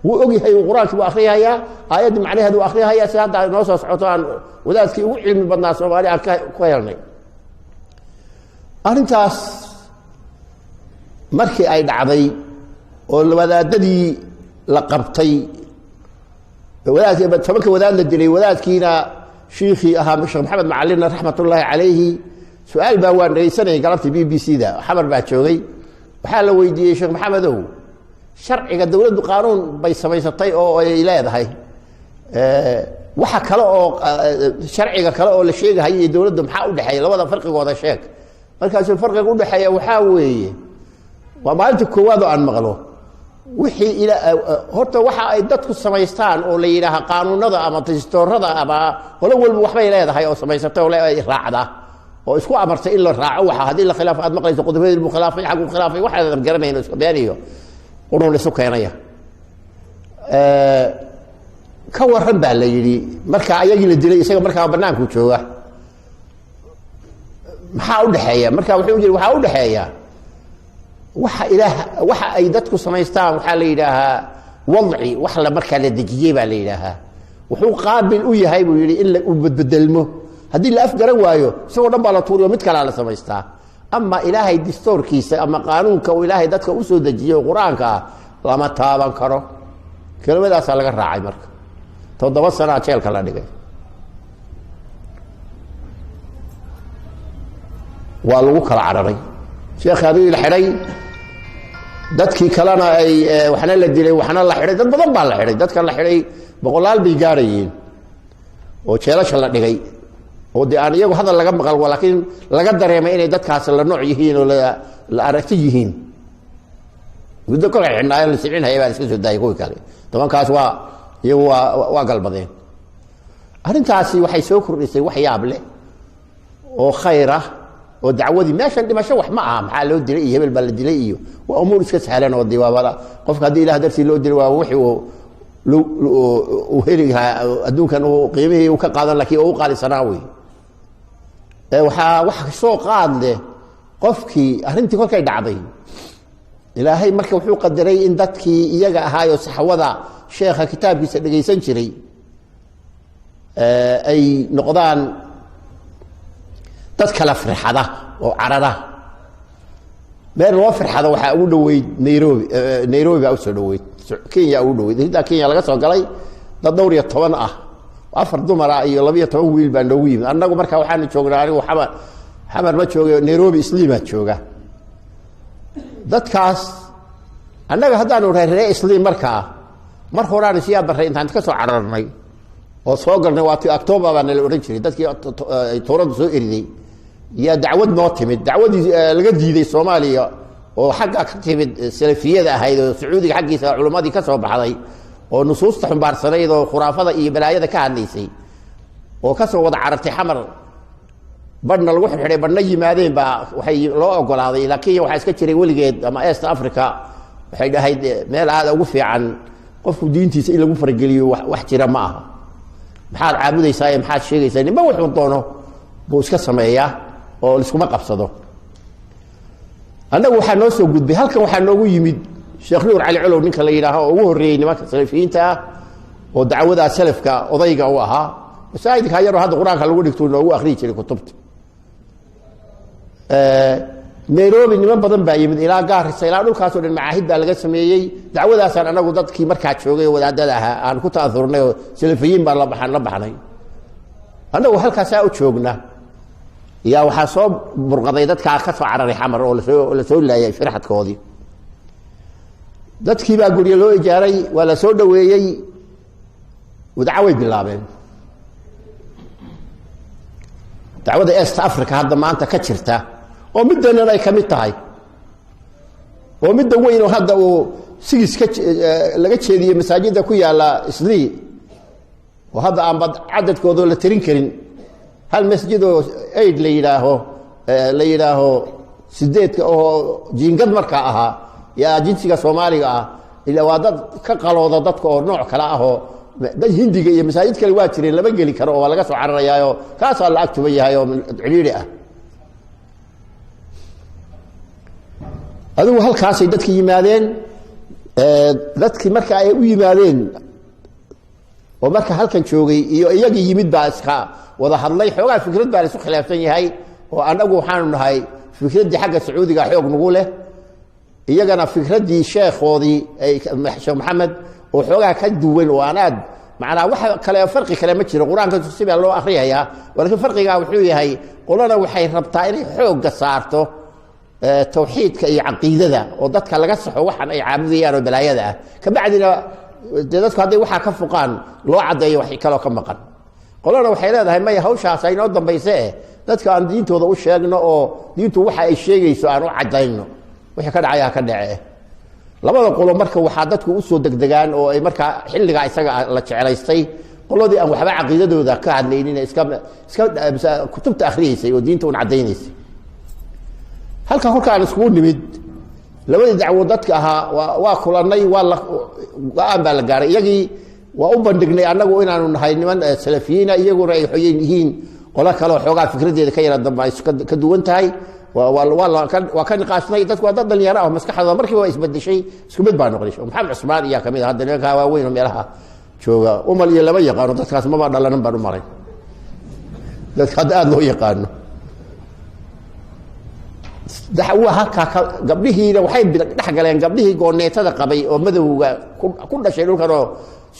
Speaker 1: uu og yahay quraanka uu akhriyayaa aayad macnaheedu uu akhriyayaa saada noo soo socotaan wadaadkii ugu cilmi badnaa Soomaaliya ku helnay arintaas markii ay dhacday oo wadaadadii la qabtay wadaadkii tobanka wadaad la dilay wadaadkiina شيخي أهم الشيخ محمد معلنا رحمة الله عليه سؤال باوان رئيسنا قلبت BBC ذا حمر باتشوغي وحال ويدي الشيخ محمد هو شرعي الدولة قانون بيسمي ستي أو إلى هاي waxa kale oo sharciga kale oo la sheegay dawladda maxaa u dhaxay labada farqigooda sheeg markaas farqiga u dhaxay waxa weeye waa maalinta koowaad oo aan maqlo wixii ila horta waxa ay dadku samaystaan oo la yiraahdo qaanuunada ama dastuurada ama wala walba waxbay leedahay oo samaysatay oo la raacda oo isku amartay in la raaco waxa hadii la khilaaf aad maqlayso qodobada mukhalaafay xaq u khilaafay waxa la garanayno isku beeriyo qurun la sukeenaya ka waran baa la yiri marka ayagii la dilay isaga marka banaanku jooga maxaa u dhaxeeya marka wuxuu yiri waxa u dhaxeeya waxa ay dadku samaystaan waxa la yiraahaa wadci wax la marka la dejiyay baa la yiraahaa wuxuu qaabil u yahay buu yiri in la beddelmo hadii la afgaran waayo isagoo dhan baa la tuuriyo mid kale la samaystaa ama ilaahay dastuurkiisa ama qaanuunka uu ilaahay dadka u soo dejiyo quraanka lama taaban karo kelmadaas laga raacay marka 7 sano jeelka la dhigay waa lagu kala cararay sheekh hadii la xiray dadkii kalena ay waxna la dilay waxna la xiray dad badan baa la xiray dadka la xiray boqolaal bay gaarayeen oo jeelasha la dhigay oo aan iyagu hadal laga maqal laakiin laga dareemay inay dadkaas la nooc yihiin oo la aragti yihiin muddo kale xidhnaa la sicinahay baa iska soo daayay kuwii kale tobankaas waa iyagu waa galbadeen arrintaasi waxay soo kordhisay wax yaab leh oo khayr ah oo dacwadii meeshan dhimasho wax ma aha maxaa loo dilay iyo hebel baa la dilay iyo waa umuur iska sahlan oo diwaabada qofka haddii ilaah dartii loo dilay waa wixii uu heligaa adduunkan uu qiimihii uu ka qaadan laakiin uu qaalisanaa wey waxaa wax soo qaad leh qofkii arrintii kolkay dhacday ilaahay marka wuxuu qadaray in dadkii iyaga ahaayoo saxwada sheekha kitaabkiisa dhegaysan jiray ay noqdaan dad kala firxada oo carara meel loo firxada waxaa ugu dhoweyd nairobi baa u soo dhoweyd kenya ugu dhoweyd intaa kenya laga soo galay dad dhowr iyo 10 ah 4 dumar ah iyo 12 wiil baa noogu yimid annagu marka waxaanu joognaa anigu xamar ma joogo nairobi isliimaa jooga dadkaas annaga haddaanu reeree isliim markaa mar horaanu siyaa barray intaan ka soo cararnay oo soo galnay waa October baa la oran jiray dadkii ay toorada soo eriday ya dacwad noo timid dacwadii laga diiday Soomaaliya oo xagga ka timid salafiyada ahayd oo Sacuudiga xaggiisa culimadii ka soo baxday oo nusuusta xambaarsaneyd oo khuraafada iyo balaayada ka hadlaysay oo ka soo wada carartay xamar badna lagu xidhay badna yimaadeen baa waxay loo ogolaaday laakiin waxa iska jiray waligeed ama East Africa waxay dhahayd meel aad ugu fiican qofku diintiisa in lagu fargeliyo wax jira ma aha maxaad caabudaysaa maxaad sheegaysaa ninba wuxuu doono buu iska sameeyaa oo iskuma qabsado annagu waxaa noo soo gudbay halkan waxaa noogu yimid Sheekh Nuur Cali Colow ninka la yiraahdo oo ugu horeeyay nimanka salafiyiinta ah oo dacwada salafka odayga u ahaa masaajidka yaro hadda quraanka lagu dhigto noogu akhriyi jiray kutubta Nairobi niman badan baa yimid ilaa Gaarisa ilaa dhulkaas oo dhan macaahid baa laga sameeyay dacwadaasaan anagu dadkii markaa joogay wadaadada ahaa aan ku taasurnay oo salafiyiin baa la baxnay anagu halkaas u joogna yaa waxa soo burqaday dadka ka soo cararay xamar oo la soo laayay firxadkoodii dadkii baa guriga loo ijaaray waa la soo dhaweeyay wadacaway bilaabeen dacwada East Africa hadda maanta ka jirta oo midana ay kamid tahay oo midda weyn oo hadda uu sigiska laga jeediyay masaajida ku yaala Islii oo hadda aan bad cadadkooda la tirin karin hal masjid oo aid la yiraaho sideedka oo jiingad marka aha yaa jinsiga Soomaaliga ah ila waa dad ka qalooda dadka oo nooc kala ah oo dad hindiga iyo masaajid kale waa jireen laba gali karo oo laga soo cararayaayo kaas la agtuba yahay oo ciliiri ah adigu halkaas ay dadkii yimaadeen dadkii marka ay u yimaadeen oo marka halkan joogay iyo iyagii yimid baa iska wada hadlay xoogaa fikrad baa isku khilaafsan yahay oo anagu waxaanu nahay fikradii xagga Sacuudiga xoog nagu leh iyagana fikradii sheekhoodii ay Sheekh Maxamed oo xoogaa ka duwan oo anaad macna waxa kale farqi kale ma jiro quraanka si baa loo akhriyaa walakin farqiga wuxuu yahay qolana waxay rabtaa inay xoog saarto توحيدك أي عقيدة وضدك على قصة وحنا أي عابدية أو بلايا ka bacdina dadku haday waxa ka fuqaan loo cadeeyo wax kale ka maqan qolana waxay leedahay ma hawshaas ay noo dambaysay dadka aan diintooda u sheegno oo diintu waxa ay sheegayso aan u cadayno wixii ka dhacaya ka dhacay labada qolo marka waxa dadku u soo degdegaan oo ay marka xilliga isaga la jecelaystay qoladii aan waxba caqiidadooda ka hadlaynin iska kutubta akhriyeysay oo diinta u cadaynaysay halka horkaan isku nimid labada dacwo dadka ahaa waa kulanay waa baa la gaaray iyagii waa u bandhignay anagu inaanu nahay niman salafiyiina iyaguna ay xoyeen yihiin qola kale oo xoogaa fikradeeda ka yara dambe ka duwan tahay waa ka niqaasnay dadku waa dad dhalinyaro ah maskaxdooda markiiba waa isbedeshay isku mid baa noqday Maxamed Cusmaan ayaa kamid ah dadka waaweyn oo meelaha jooga umal iyo laba yaqaan dadkaas ma baa dhalanan baan u maray dadka aad loo yaqaano dacwo halka gabdhihiina waxay dhex galeen gabdhihii gooneetada qabay oo madowga ku dhashay dhulkan oo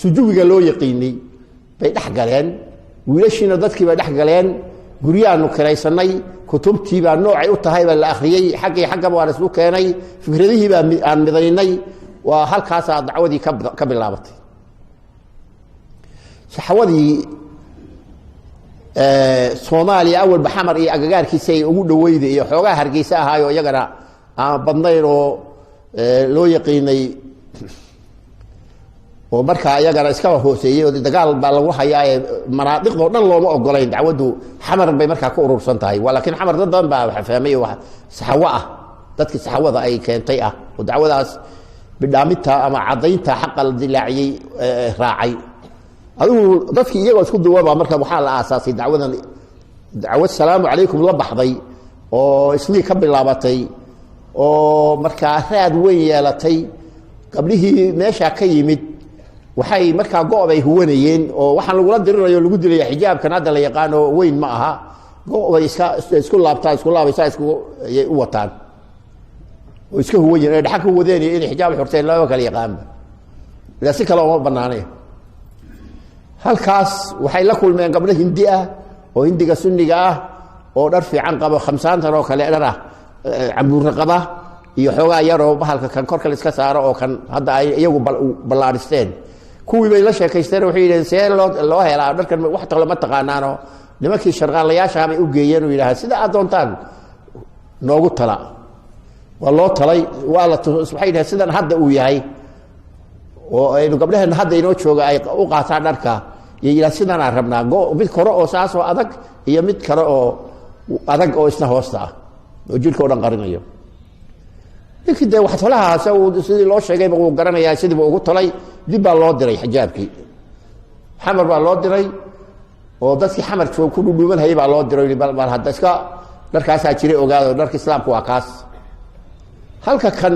Speaker 1: sujuubiga loo yaqiinay bay dhex galeen wiilashiina dadkii bay dhex galeen guryaanu kiraysanay kutubtii baa noocay u tahay baa la akhriyay xagga waa isku keenay fikradihii baa aan midaynay waa halkaas dacwadii ka bilaabatay saxawadii Soomaaliya awal baxamar iyo agagaarkiisa ay ugu dhaweeyday iyo xoogaa Hargeysa ahaayo iyagana aan badnayn oo loo yaqiinay oo marka ayagana iska hooseeyay oo dagaal baa lagu hayaa manaadiqdo dhan looma ogolayn dacwadu xamar bay marka ku urursan tahay laakiin xamar dad badan baa waxa fahmay wax saxawa ah dadkii saxawada ay keentay ah oo dacwadaas bidhaamita ama cadaynta xaq la dilaaciyay raacay adigu dadkii iyagoo isku duwaba marka waxa la aasaasay dacwadan dacwad salaamu calaykum la baxday oo isli ka bilaabatay oo marka raad weyn yeelatay qablihii meesha ka yimid waxay marka go'bay huwanayeen oo waxaan lagu la dirirayo lagu dilay xijaabkan hadda la yaqaan oo weyn ma aha go'bay isku laabaysa isku u wataan oo iska huwayeen ee dhaxal ku wadeen in xijaab xurteen laba kala yaqaan ila si kala uma banaanay halkaas waxay la kulmeen gabdho hindi ah oo hindiga sunniga ah oo dhar fiican qabo 50 tan oo kale dhar ah cambuur qaba iyo xoogaa yar oo bahalka kan korka iska saaro oo kan hadda ay iyagu ballaaristeen kuwii bay la sheekaysteen waxay yiraahdeen see loo helaa dharkan wax taqla ma taqaanaano nimankii sharqaalayaasha bay u geeyeen oo yiraahdeen sida aad doontaan noogu tala waa loo talay waa la waxay yiraahdeen sidan hadda uu yahay oo ay gabdhahan hadda inoo jooga ay u qaataan dharka iyo sidan aan rabnaa mid koro oo saas oo adag iyo mid kale oo adag oo isna hoosta ah oo jirka oo dhan qarinayo ikide wax talaha sidii loo sheegay uu garanayaa sidii uu talay dib baa loo diray xijaabkii xamar baa loo diray oo dadkii xamar joog ku dhuuban hayay baa loo diray bal hadda iska dharkaas jiray ogaado dharka islaamku waa kaas halka kan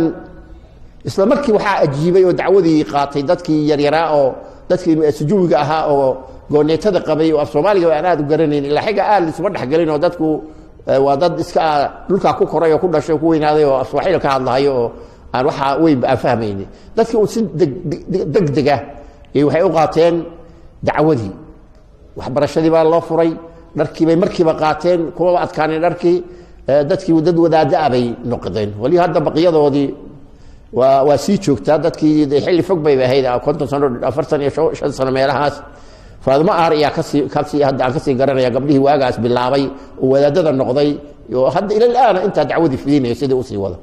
Speaker 1: isla markii waxa ajiibay oo dacwadii qaatay dadkii yaryaraa oo dadkii sujuudiga ahaa oo gooneetada qabay oo Soomaaliga aan aad u garanayn ilaa xiga aad isma dhaxgalin oo dadku waa dad iska dhulka ku koray oo ku dhashay ku weynaaday oo Soomaaliga ka hadlayo oo aan waxa weyn ba fahmayni dadkii uu si degdega ay waxay u qaateen dacwadii waxbarashadii baa loo furay dharkii bay markiiba qaateen kuwa adkaanay dharkii dadkii dad wadaada bay noqdeen wali hadda baqiyadoodii waa sii joogtaa dadkii xilli fog bay ahayd 50 sano 45 sano meelahaas faadma aar ayaa ka sii hadda aan ka sii garanaya gabdhihii waagaas bilaabay oo wadaadada noqday oo hadda ilaa ilaa inta dacwadii fidinay sidii u sii wada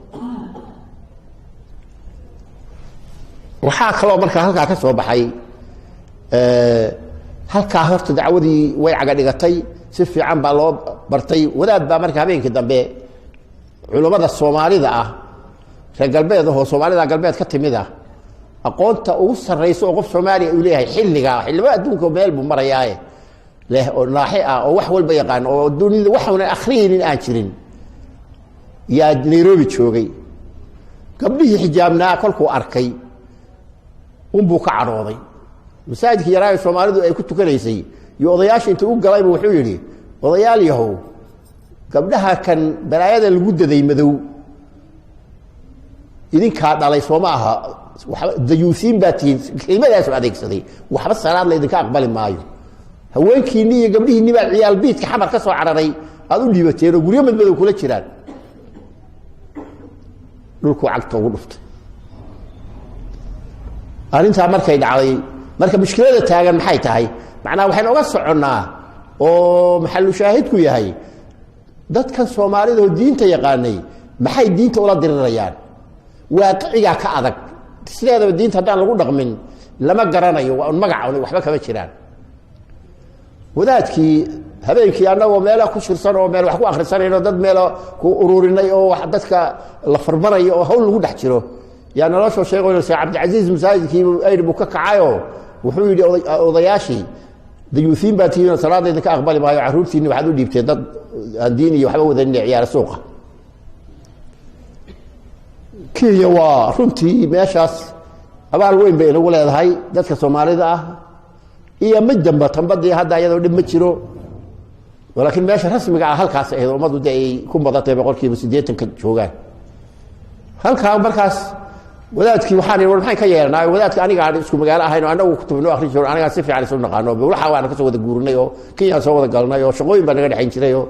Speaker 1: waxaa kaloo marka halka ka soo baxay halka horta dacwadii way caga dhigatay si fiican baa loo bartay wadaad baa marka habeenkii dambe culimada Soomaalida ah reer galbeed oo Soomaalida galbeed ka timid ah aqoonta ugu sarreyso oo qof Soomaali u leeyahay xilliga adduunka meel buu marayaa leh oo naaxi ah oo wax walba yaqaan oo dunida waxuna akhriin aan jirin yaa Nairobi joogay gabdhihii xijaabnaa kolkuu arkay buu ka carooday masaajidka yaraayo Soomaalidu ay ku tukanaysay iyo odayaasha inta uu galay wuxuu yiri odayaal yahow gabdhaha kan balaayada lagu daday madow idinka dhalay Soomaha dayuusiin baatiin qiimadaas u adeegsaday waxba salaad la idinka aqbali maayo haweenkiini iyo gabdhihiini baa ciyaal biidka xamar ka soo cararay aad u dhibateen oo guriyo madmadow kula jiraan dhulku cagta ugu dhuftay arinta markay dhacday marka mushkilada taagan maxay tahay macnaa waxaan uga soconaa oo maxallu shaahidku yahay dadka Soomaalida oo diinta yaqaanay maxay diinta ula dirirayaan waaqiga ka adag sideedaba diinta hadaan lagu dhaqmin lama garanayo waa magac waxba kama jiraan wadaadkii habeenkii anagoo meel ku shirsan oo meel wax ku akhrisanayno dad meel ku ururinay oo wax dadka la farmarayo oo hawl lagu dhex jiro yaa nolosha sheegay Sheekh Cabdi Aziz masaajidkii ay buu ka kacayo wuxuu yiri odayaashii dayuusiin baatiin salaadayda ka aqbali maayo caruurtiina waxaad u dhiibtay dad aan diin iyo waxba wadan ciyaar suuqa kii waa runtii meeshaas abaal weyn bay lagu leedahay dadka Soomaalida ah iyo mid damba tambadii hadda iyadoo dhib ma jiro laakiin meesha rasmiga ah halkaas ay ummadu ay ku badatay boqolkiiba 80 ka joogaan halka markaas wadaadkii waxaan war maxay ka yeelnaa wadaadka aniga aan isku magaalo ahayn oo anagu kutubno akhri jiro aniga si fiican isu naqaano waxa waan ka soo wada guurnay oo Kenya soo wada galnay oo shaqooyin baan naga dhaxayn jiray oo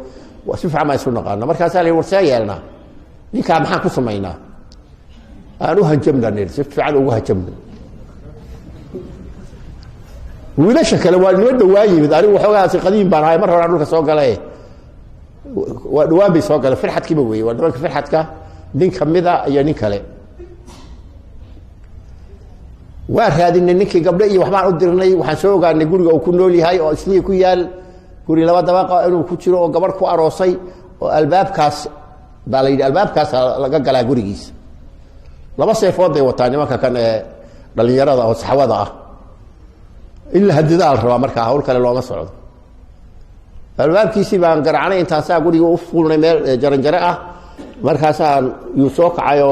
Speaker 1: si fiican ma isu naqaano markaas ay warsaa yeelnaa ninka maxaan ku sameeynaa aanu hanjamnaa si fiican ugu hanjamnaa wiilasha kale waa noo dhawaayimid anigu waxoogaasi qadiim baan ahay mar hore dhulka soo galay waa dhawaan bay soo galay firxadkiiba weey waa dhabalka firxadka nin kamida iyo nin kale waa raadinay ninkii gabdho iyo waxbaan u dirnay waxaan soo ogaanay guriga uu ku nool yahay oo isniin ku yaal guri laba dabaq inuu ku jiro oo gabar ku aroosay oo albaabkaas baa la yidhi albaabkaas laga galaa gurigiisa laba seefood ay wataan nimanka kan ee dhalinyarada oo saxawada ah illa hadidaal rabaa markaa hawl kale looma socdo albaabkiisii baan garaacnay intaasaa guriga u fuulnay meel jaranjare ah markaasaan yuu soo kacayo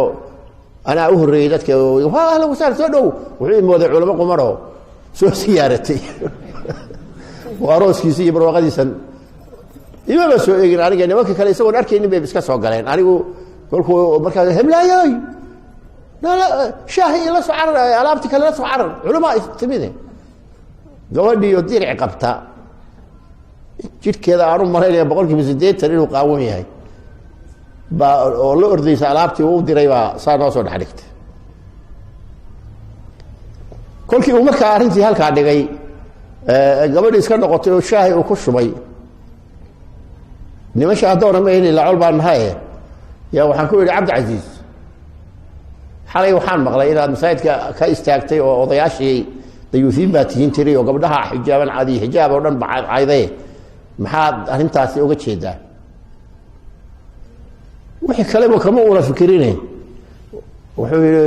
Speaker 1: anaa u horreeyay dadka waa la wasaar soo dhow wuxuu imooday culamo qumaro soo siyaaratay warooskiisa iyo barwaaqadiisan ima soo eegin aniga nimanka kale isagoo arkaynin bay iska soo galeen anigu kolkuu markaa heblaayay shaahi la soo carar alaabti kale la soo carar culamo timide gabadhii oo diric qabta jidhkeeda aanu maraynaya 80% inuu qaawan yahay ba oo la ordaysa alaabtii uu diray baa saa noo soo dhaxdhigtay kolkii uu markaa arrintii halkaa dhigay gabadhii iska noqotay oo shaahi uu ku shubay nimasha adoona ma inay lacol baan nahay yaa waxaan ku yidhi cabdi casiis xalay waxaan maqlay inaad masaajidka ka istaagtay oo odayaashii dayuusiin baa tihiin jiray oo gabdhaha xijaaban caadi xijaab oo dhan bacayday maxaad arrintaasi uga jeedaa wixii kale ma kama wala fikirinay wuxuu yiri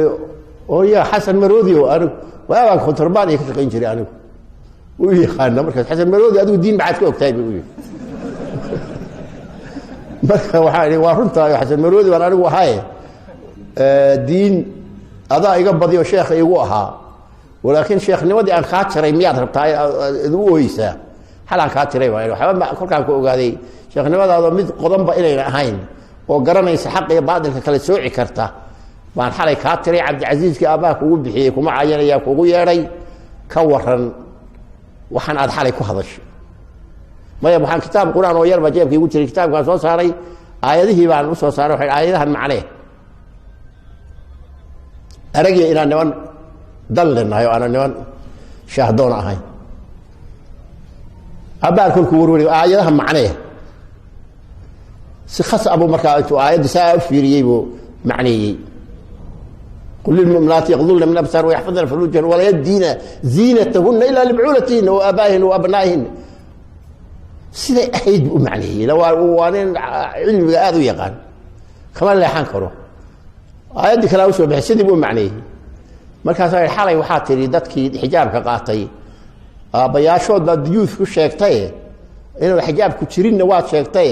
Speaker 1: oo yaa xasan maroodi oo anigu waa kontrabaan ay ka shaqeyn jiray anigu uu yaqaan markaas xasan maroodi adigu diin baad ka ogtahay buu yiri marka waxaa waa runta xasan maroodi waan anigu ahay diin adaa iga badiyo sheekh igu ahaa ولكن شيخ نودي أن خاطر مياد ربطة ذو ويسا حلا خاطر أيه وحبا كل كان كوجادي شيخ نودي هذا مد قدام بإلى هين وقرنا يسحق بعض الكل سوعي كرته وعن حلا خاطر عبد العزيز كأباك وبحيك وما عينا ياك وغيري كورن وحن عاد حلا كهذش ما يبغى عن كتاب القرآن ويربى جيب يقول لي كتاب كان صار صاري آياته بعد صار صار آياتها معليه أرجع إلى نوان دلنا يا أنا نوان شاهدون هاي أبار كل كوروري آياتها معناه سخص أبو مركاتو آيات سائف في ريبو معني كل المؤمنات يغضون من أبصار ويحفظن فروجهن ولا يدين زينتهن إلا لبعولتهن وآبائهن وأبنائهن سيدي أحيد معناه لو وانين علم هذا يقال كمان لا يحنكره آيات كلا وسوا بحسدي بو معناه markaas ay xalay waxa tiri dadkii xijaabka qaatay aabayaashood diyuus ku sheegtay inuu xijaab ku jirin waa sheegtay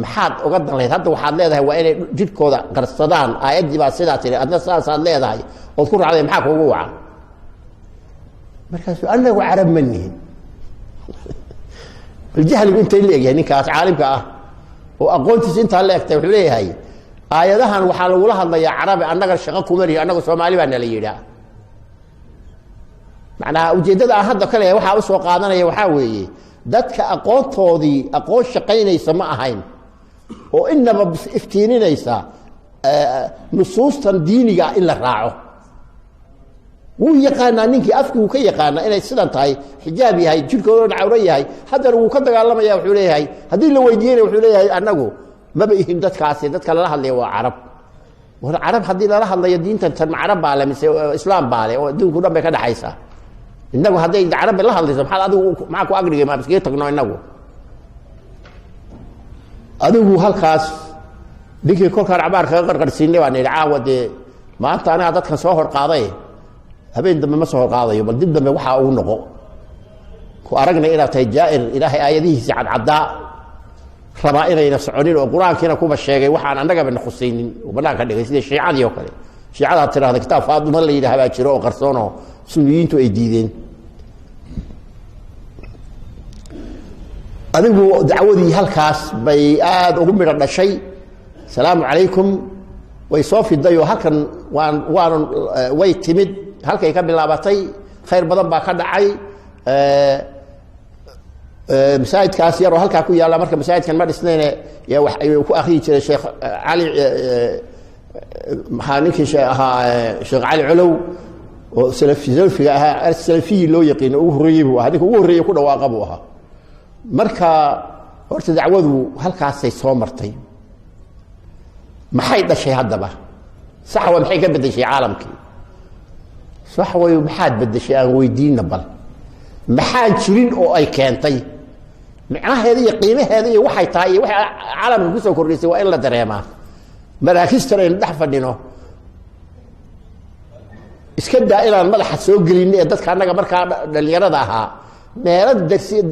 Speaker 1: maxaad uga daleed hadda waxaad leedahay waa inay jidkooda qarsadaan aayadii baa sidaa tiri adna saasaad leedahay oo ku raacday maxaa kugu waca markaas anagu arab manihin الجهل انت اللي يعني ninkaas caalimka ah oo aqoontiisa inta leegtay wuxuu leeyahay aayadahan waxa lagu la hadlayaa carabi annaga shaqo kuma leeyahay annaga Soomaali baan la yiraahdaa macnaha ujeedada hadda kale waxa uu soo qaadanaya waxa weeye dadka aqoontoodii aqoon shaqeynaysa ma ahayn oo inaba iftiininaysa nusuustan diiniga in la raaco wuu yaqaanaa ninkii afkii uu ka yaqaanaa inay sidan tahay xijaab yahay jirkooda cawra yahay haddana wuu ka dagaalamayaa wuxuu leeyahay haddii la weydiiyay wuxuu leeyahay annagu ما بيهم دتكاسي دتك لا هادلي waa carab war carab hadii la hadlayo diintan tan carab baa la mise islaam baa leh oo adduunku dhan bay ka dhaxaysa inagu haday carab la hadlayso maxaa adigu maxaa ku agrigay ma biskii tagno inagu adigu halkaas dikii kolkaan cabaar kaga qarqarsiinay waan ila caawade maanta anaga dadka soo hor qaaday habeen dambe ma soo hor qaadayo bal dib dambe waxa uu noqo ku aragnay inaad tahay jaa'ir ilaahay aayadihiisa cadcada rabaa inayna soconin oo quraankiina kuba sheegay waxaan annaga ban khusaynin oo banaanka dhigay sida shiicadii oo kale shiicada tiraahdo kitaab faaduma la yiraahdo jiro oo qarsoon oo sunniyiintu ay diideen adigu dacwadii halkaas bay aad ugu midho dhashay salaamu calaykum ويصوفي الضيو هكذا وان ويتمد هلكي كبلابتي خير بدن با كدعي مساجد كاسير وهلكا ku yaala marka masaajidkan ma dhisnayna yaa wax ay ku akhri jiray Sheekh Ali maxaaninki Sheekh Ali Culuw oo salafiga ahaa salafi loo yaqaan ugu horeeyay hadii ugu horeeyay ku dhawaaqay buu ahaa marka horta dacwadu halkaas ay soo martay maxay dhashay hadaba sax waa maxay ka bedeshay caalamkii sax way maxaad bedeshay aan weydiina bal maxaa jirin oo ay keentay macnaheedu iyo qiimaheedu iyo waxay tahay iyo waxa caalamka ku soo kordhisay waa in la dareemaa maraakistan in dhax fadhino iska daa inaan madaxa soo gelin ee dadka anaga markaa dhalinyarada ahaa meelad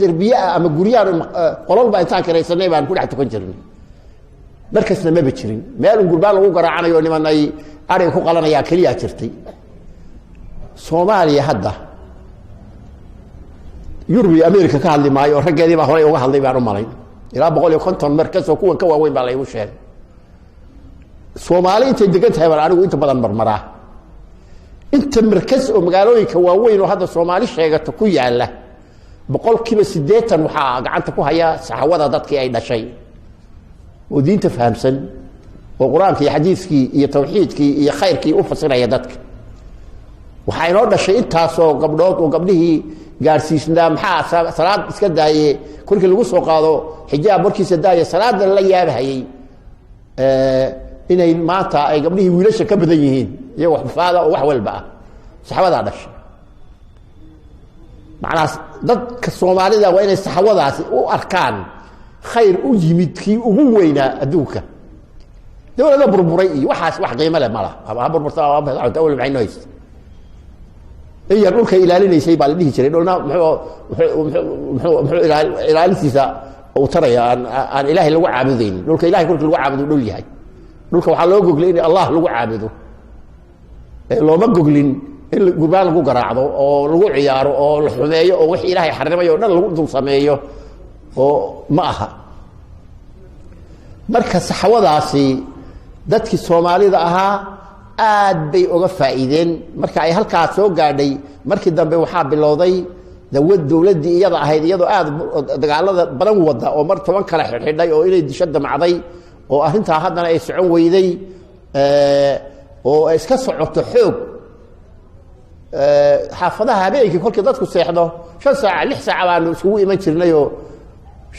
Speaker 1: darbiya ama guriyaan qolol baa intaan kareysanay baan ku dhex tukan jirnay markaasna ma jirin meel gurbaan lagu garaacanayo niman ay arin ku qalanaya kaliya jirtay Soomaaliya hadda Yurbi Amerika ka hadli maayo raggeedii baa hore uga hadlay baan u malay ilaa 150 markas oo kuwan ka waaweyn baa la igu sheegay Soomaali inta degan tahay baan anigu inta badan marmaraa inta markas oo magaalooyinka waaweyn oo hadda Soomaali sheegato ku yaala 80% waxa gacanta ku haya saxawada dadkii ay dhashay oo diinta fahamsan oo quraanka iyo xadiiskii iyo tawxiidkii iyo khayrkii u fasiraya dadka waxa inoo dhashay intaas oo gabdhood oo gabdhihii gaarsiisnaa maxaa salaad iska daayay kulkii lagu soo qaado xijaab markiisa daayay salaada la yaabahayay inay maanta ay gabdhihii wiilasha ka badan yihiin iyaga wax faada oo wax walba saxawada dhashay macnaas dadka Soomaalida waa inay saxawadaasi u arkaan khayr u yimid kii ugu weynaa adduunka dawladda burburay iyo waxaas wax qiimo leh malaha ama burburta ama dawlad maxay noys iyo dhulka ilaalinaysay baa la dhihi jiray dhulna muxuu ilaalintiisa oo taraya aan ilaahay lagu caabudeyn dhulka ilaahay kulka lagu caabudo dhul yahay dhulka waxa loo goglay in Allah lagu caabudo looma goglin in gurbaan lagu garaacdo oo lagu ciyaaro oo la xumeeyo oo wixii ilaahay xarimayo dhan lagu dul sameeyo oo ma aha marka saxawadaasi dadkii Soomaalida ahaa aad bay uga faa'iideen marka ay halkaas soo gaadhay markii dambe waxa bilowday dawladii iyada ahayd iyadoo aad dagaalada badan wada oo mar 10 kala xidhay oo inay dishada macday oo arinta haddana ay socon weyday oo iska socoto xoog xaafadaha habeenkii kolkii dadku seexdo 5 saac 6 saac baan isugu iman jirnay oo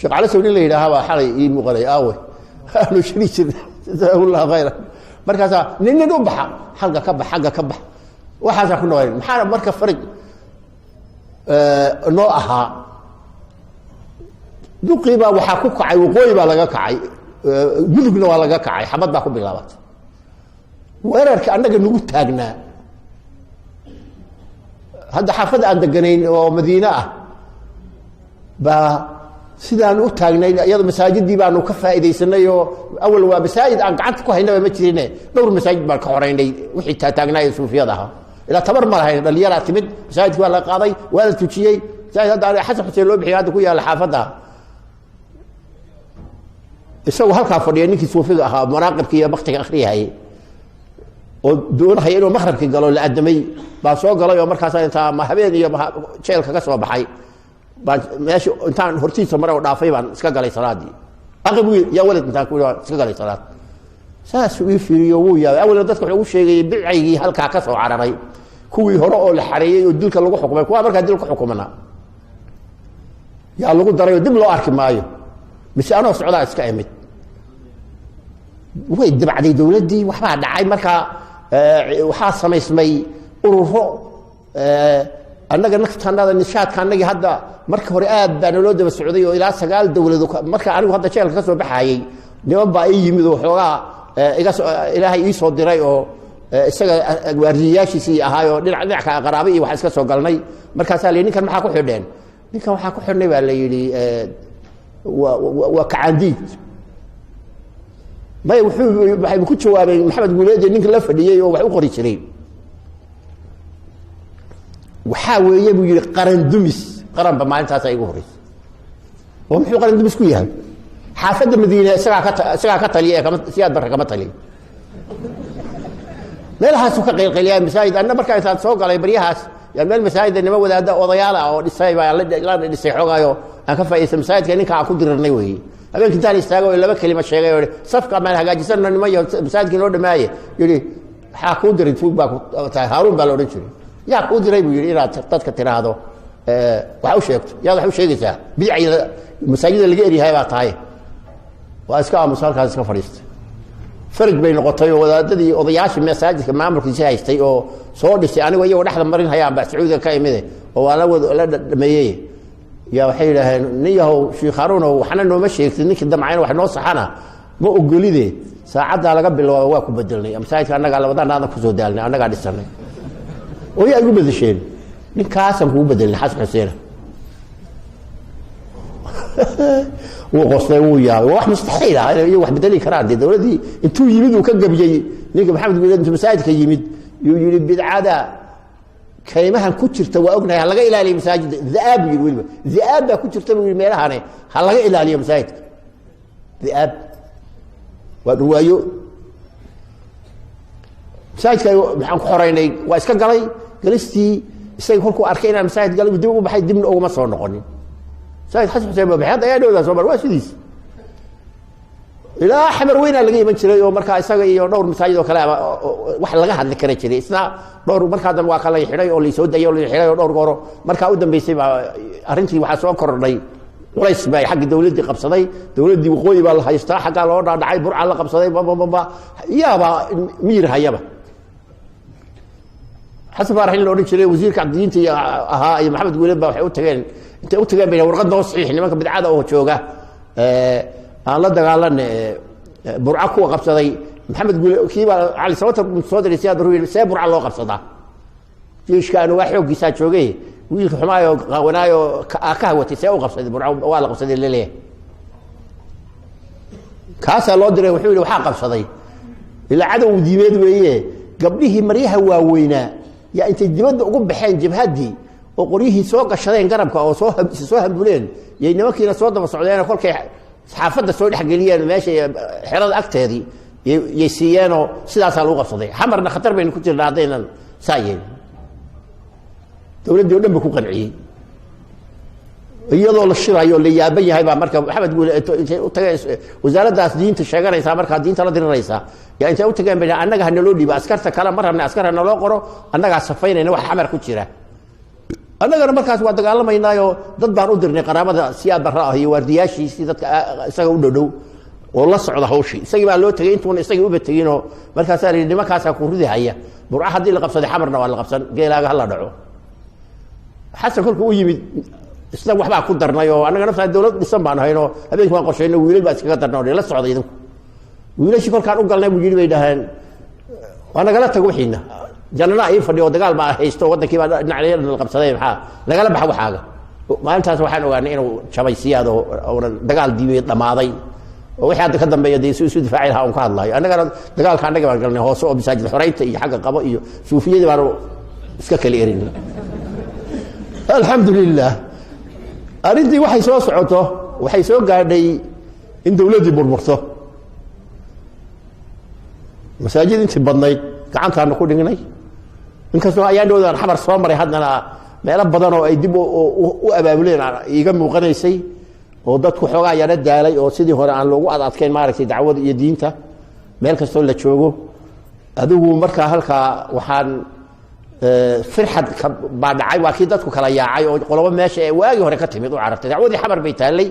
Speaker 1: shaqaale soo la yiraahdo xalay ii muuqday aawe aanu shiriir jazaahullahu khayran markaas nin u baxa xalka ka bax xagga ka bax waxa ku nool maxaa marka farq noo aha duqiba waxa ku kacay waqooyi baa laga kacay gudubna waa laga kacay xabad baa ku bilaabatay weerarka annaga nagu taagnaa hadda xaafada aan deganayn oo Madiina ah ba sidaan u taagnay iyada masaajidii baanu ka faa'iideysanay oo awal waa masaajid aan gacanta ku haynaba ma jirine dhowr masaajid baan ka horeynay wixii taagnaa suufiyada ah ila tabar ma lahayn dhalinyaro timid masaajid waa la qaaday waa la tujiyay masaajid hadda xasan xuseen loo bixiyay hadda ku yaala xaafada isagoo halka fadhiya ninkii suufiga ahaa muraaqibkii iyo waqtiga akhriyay oo doonahay inuu maghribkii galo la adamay baa soo galay oo markaas inta ma habeen iyo jeelka ka soo baxay ماشي انتان هرتيسا مره dhaafay baan iska galay salaadii aqab ya walad intaan ku iska galay salaad saas uu fiiriyo wuu yahay awal dadku wuxuu sheegay bicaygi halka ka soo cararay kuwii hore oo la xareeyay oo dilka lagu xukumay kuwa marka dilka xukumana yaa lagu daray dib loo arki maayo mise anoo socdaa iska imid way dibacday dawladii waxba dhacay marka waxa samaysmay ururo annaga naftaanada nishaadka annaga hadda marka hore aad baan loo daba socday oo ilaa 9 dawlado marka anigu hadda jeelka ka soo baxayay niman baa ay yimid oo xogaa ilaahay ii soo diray oo isaga waardiyaashiisii ahaayo dhinac ka qaraabo iyo wax iska soo galnay markaas la ninkan maxaa ku xidheen ninkan waxa ku xidhnay baa la yiri waa kacandiid bay wuxuu ku jawaabay maxamed guuleed ninka la fadhiyay oo wax u qori jiray waxa weeye buu yiri qaran dumis qaran ba maalintaas ay ugu horeysay oo muxuu qaran dumis ku yahay xaafada Madiina isaga ka taliye kama siyaad barka kama taliye meelahaas ka qeylqeyliyay masaajid anna markaa intaan soo galay bariyahaas yaa meel masaajid nima wadaada odayaal ah oo dhisay baa la dhisay xogaayo aan ka faa'iideystay masaajidka ninka aan ku dirnay weey habeenkii intaan istaago laba kelimo sheegay oo safka ma hagaajisanna nima iyo masaajidka noo dhamaaye yiri waxa ku diray tuug baa ku tahay Haarun baa la oran jiray yaa ku diray buu yiri inaad dadka tiraahdo waxa uu sheegto yaa waxa uu sheegaysaa bidci masaajidda laga eriyahay baa tahay waa iska aamusalkaas iska fadhiistay فرق بين قطعي وذاتي وضياش مساجد كمامر كيساي استي أو صودي أنا وياه ونحن مرين هيا بس سعودة كايمة وأنا ولا مية يا وحيله نيه شيخ هارون وحنا إنه مشي يكتنيك الدمعين وحنا وصحنا مو أقولي ذي ساعد على قبل واكو بدلني مساجد أنا قال وضعنا هذا كزود دالني أنا قاعد استنى ويا يقول بذا الشيء نكاسم هو بدلني حسب حسين وقصنا وياه واحد مستحيل هذا واحد بدلي كراد دي دولتي انتو يمدوا كقبجي نيجي محمد يقول انتو مساجد يمد يقول بالعاده كلمه كجرت واغنا لغا الى مساجد ذئاب يقول ذئاب كجرت ميلها انا لغا الى مساجد ذئاب ودوايو مساجد waxaan ku xoreynay waa iska galay galistii isay kolku arkay inaan masaajid galay dib u baxay dibna uga ma soo noqonin سيد حسن حسين بحياة أيادي وذا صبر واسديس إلى حمر وين اللي جاي من شري ومركز يسوي ودور مساجد وكلام واحد لقاها ذكرت شري إسنا دور مركز الواقع يحري ولا يسود يولا يحري ودور قرو مركز قدام بيسيب أرنتي وحسوا كرني وليس باي حق الدولة دي قبصدي دولة دي وقوي بالله يستاح حق الأرض دعي برع على قبصدي بابا يابا مير هيابا حسب راح اللي شري وزير كعدين تي ها محمد يقول بقى وحيوت تجين انت قلت بين ورقه صحيح nimanka bidcada oo jooga aan la dagaalan burca ku qabsaday maxamed kiiba ali sabata soo dirisay daruuri see burca loo qabsadaa jiishkan waa xoogiisa joogay wiilka xumaayo qawanaayo ka hawatay see u qabsaday burca waa la qabsaday leeyahay kaasa loo diray wuxuu yiri waxa qabsaday ila cadow diimeed weeye gabdhihii maryaha waaweynaa yaa intay dibadda ugu baxeen jabhadii oo qoriyihii soo gashadeen garabka oo soo hambuleen yay nimankiina soo daba socdeen kolkay saxaafadda soo dhaxgeliyeen meesha xirada agteedii yay siiyeenoo sidaas lagu qabsaday xamarna khatar baynu ku jirnaa hadaynan saayeen dowladda oo dhan ku qanciyay iyadoo la shirayo la yaaban yahay baa marka maxamed guul u tagay wasaaraddaas diinta sheeganaysa marka diinta la dirinaysa yaa inta u tageen baa annaga hana loo dhiiba askarta kala marna askarna loo qoro annaga safaynayna wax xamar ku jira annaga markaas waa dagaalamaynaayoo dad baan u dirnay qaraabada siyaad barra ah iyo waardiyaashiisii dadka isaga u dhow oo la socda hawshii isagii baa loo tagay intuuna isagii u batagino markaas ay nimankaas ku ridi haya burca hadii la qabsaday xamarna waa la qabsan geelaaga hal la dhaco xasan kolku u yimid isla waxba ku darnay oo annaga nafta dawlad dhisan baan hayno habeenkii waan qorsheynay wiilal baa iskaga darnay la socday idinku wiilashii kolkaan u galnay buu yiri bay dhahaan waa nagala tago wixiina janana ay fadhiyo dagaal baa haysto wadankii baa dhinacyo la qabsaday maxaa lagala baxay waxaaga maalintaas waxaan ogaanay inuu jabay siyaado oo dagaal diimeed dhamaaday oo wixii hadda ka dambeeyay isu difaaci lahaa ka hadlayo annaga dagaalka annaga baan galnay hoos oo masaajid xoreynta iyo xagga qabo iyo suufiyada baan iska kala erin alxamdulillah arintii waxay soo socoto waxay soo gaadhay in dawladdu burburto masaajid intii badnayd gacantaana ku dhignay inkastoo ayaan dhowdaan xamar soo maray haddana meelo badan oo ay dib u abaabuleen iga muuqanaysay oo dadku xoogaa yara daalay oo sidii hore aan loogu adadkeyn maaragtay dacwada iyo diinta meel kastoo la joogo adigu markaa halkaa waxaan firxad baa dhacay waa kii dadku kala yaacay oo qolobo meesha ee waagii hore ka timid u carartay dacwadii xamar bay taallay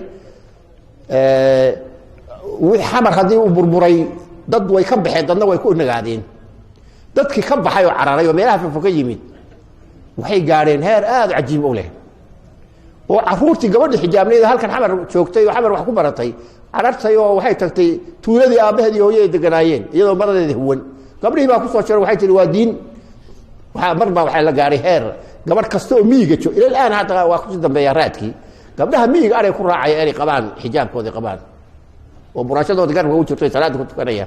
Speaker 1: wixii xamar haddii uu burburay dad way ka baxeen dadna way ku nagaadeen dadkii ka baxay oo cararay oo meelaha fofo ka yimid waxay gaadheen heer aad u cajiib u leh oo caruurtii gabadha xijaabneeda halkan xamar joogtay oo xamar wax ku baratay carartay oo waxay tagtay tuuladii aabaheedii hooyadii deganaayeen iyadoo maradeeda huwan gabdhihii baa ku soo jiray waxay tiri waa diin marba waxaa la gaaray heer gabadh kasta oo miyiga joog ilaa aan hadda waa ku dambeeya raadkii gabdhaha miyiga aray ku raacay inay qabaan xijaabkooda qabaan oo buraashadooda garabka u jirto salaada ku tukanaya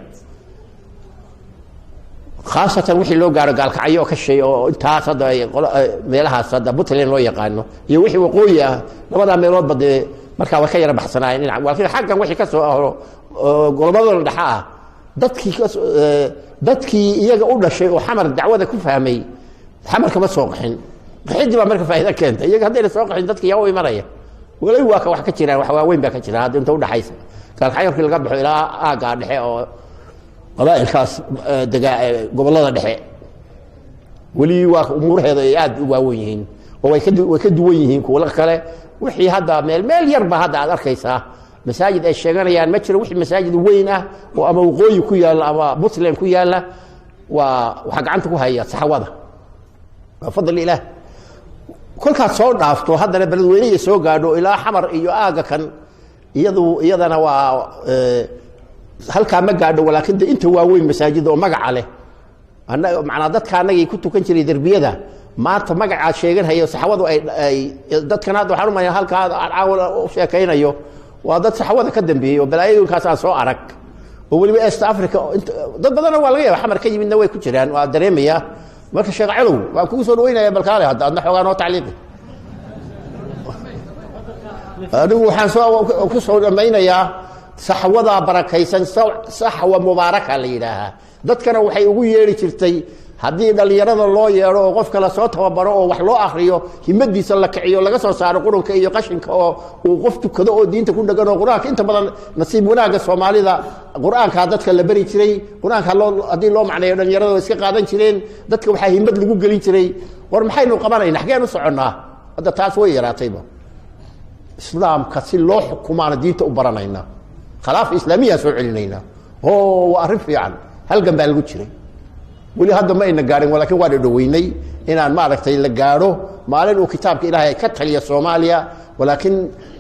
Speaker 1: khaasatan wixii loo gaaro gaalkacyo ka shay oo intaas hadda meelahaas hadda Puntland loo yaqaano iyo wixii waqooyi ah labada meelood bade marka way ka yara baxsanaayeen dhinac walkiin xaggan wixii ka soo ahro gobolada dhaxa ah dadkii iyaga u dhashay oo xamar dacwada ku fahmay xamar kama soo qaxin qaxidii baa marka faa'iido keentay iyaga haddayna soo qaxin dadkii yaa u imanaya walay waa ka wax ka jiraan wax waaweyn baa ka jira hadda inta u dhaxaysa kalxayarkii laga baxo ilaa aaga dhexe oo qabaa'ilkaas gobollada dhexe weli waa umuuraheeda ay aad u waaweyn yihiin oo way ka duwan yihiin kuwa kale wixii hadda meel yar ba hadda aad arkaysaa masaajid ay sheeganayaan ma jiro wixii masaajid weyn ah oo ama waqooyi ku yaala ama muslim ku yaala waxa gacanta ku haya saxawada fadli ilaah kolkaas soo dhaafto haddana beledweynaha soo gaadho ilaa xamar iyo aaga kan iyadana waa halkaa ma gaadho laakiin inta waaweyn masaajid oo magaca leh macnaa dadka annagii ku tukan jiray derbiyada maanta magacaa sheeganhayo saxawadu ay dadkan hadda waxaan u malayaa halkaa caawil u sheekaynayo waa dad saxawada ka dambeeyey oo balaayooyinkaas aan soo arag oo weliba east africa dad badanna waa laga yaaba xamar ka yimidna way ku jiraan waa dareemayaa marka sheekh calow waan kugu soo dhaweynaya balkaale hadda adna xoogaa noo tacliiqi anigu waxaan ku soo dhamaynayaa saxwada barakaysan saxwa mubaaraka la yidhaahaa dadkana waxay ugu yeedhi jirtay haddii dhallinyarada loo yeedho oo qofka la soo tababaro oo wax loo akriyo himadiisa la kiciyo laga soo saaro qurunka iyo qashinka oo uu qof tukado oo diinta ku dhagan oo qur-aanka inta badan nasiib wanaagga soomaalida qur-aankaa dadka la bari jiray qur-aanka haddii loo macneeyo dhallinyarada way iska qaadan jireen dadka waxaa himad lagu gelin jiray war maxaynu qabanayna xaggeen u soconnaa hadda taas way yaraatayba islaamka si loo xukumaana diinta u baranaynaa khilaafa islaamiya soo celinaynaa oo waa arrin fiican halgan baa lagu jiray weli hadda ma ayna gaarin laakiin waan dhaweynay inaan maaragtay la gaadho maalin uu kitaabka ilaahay ka taliya Soomaaliya laakiin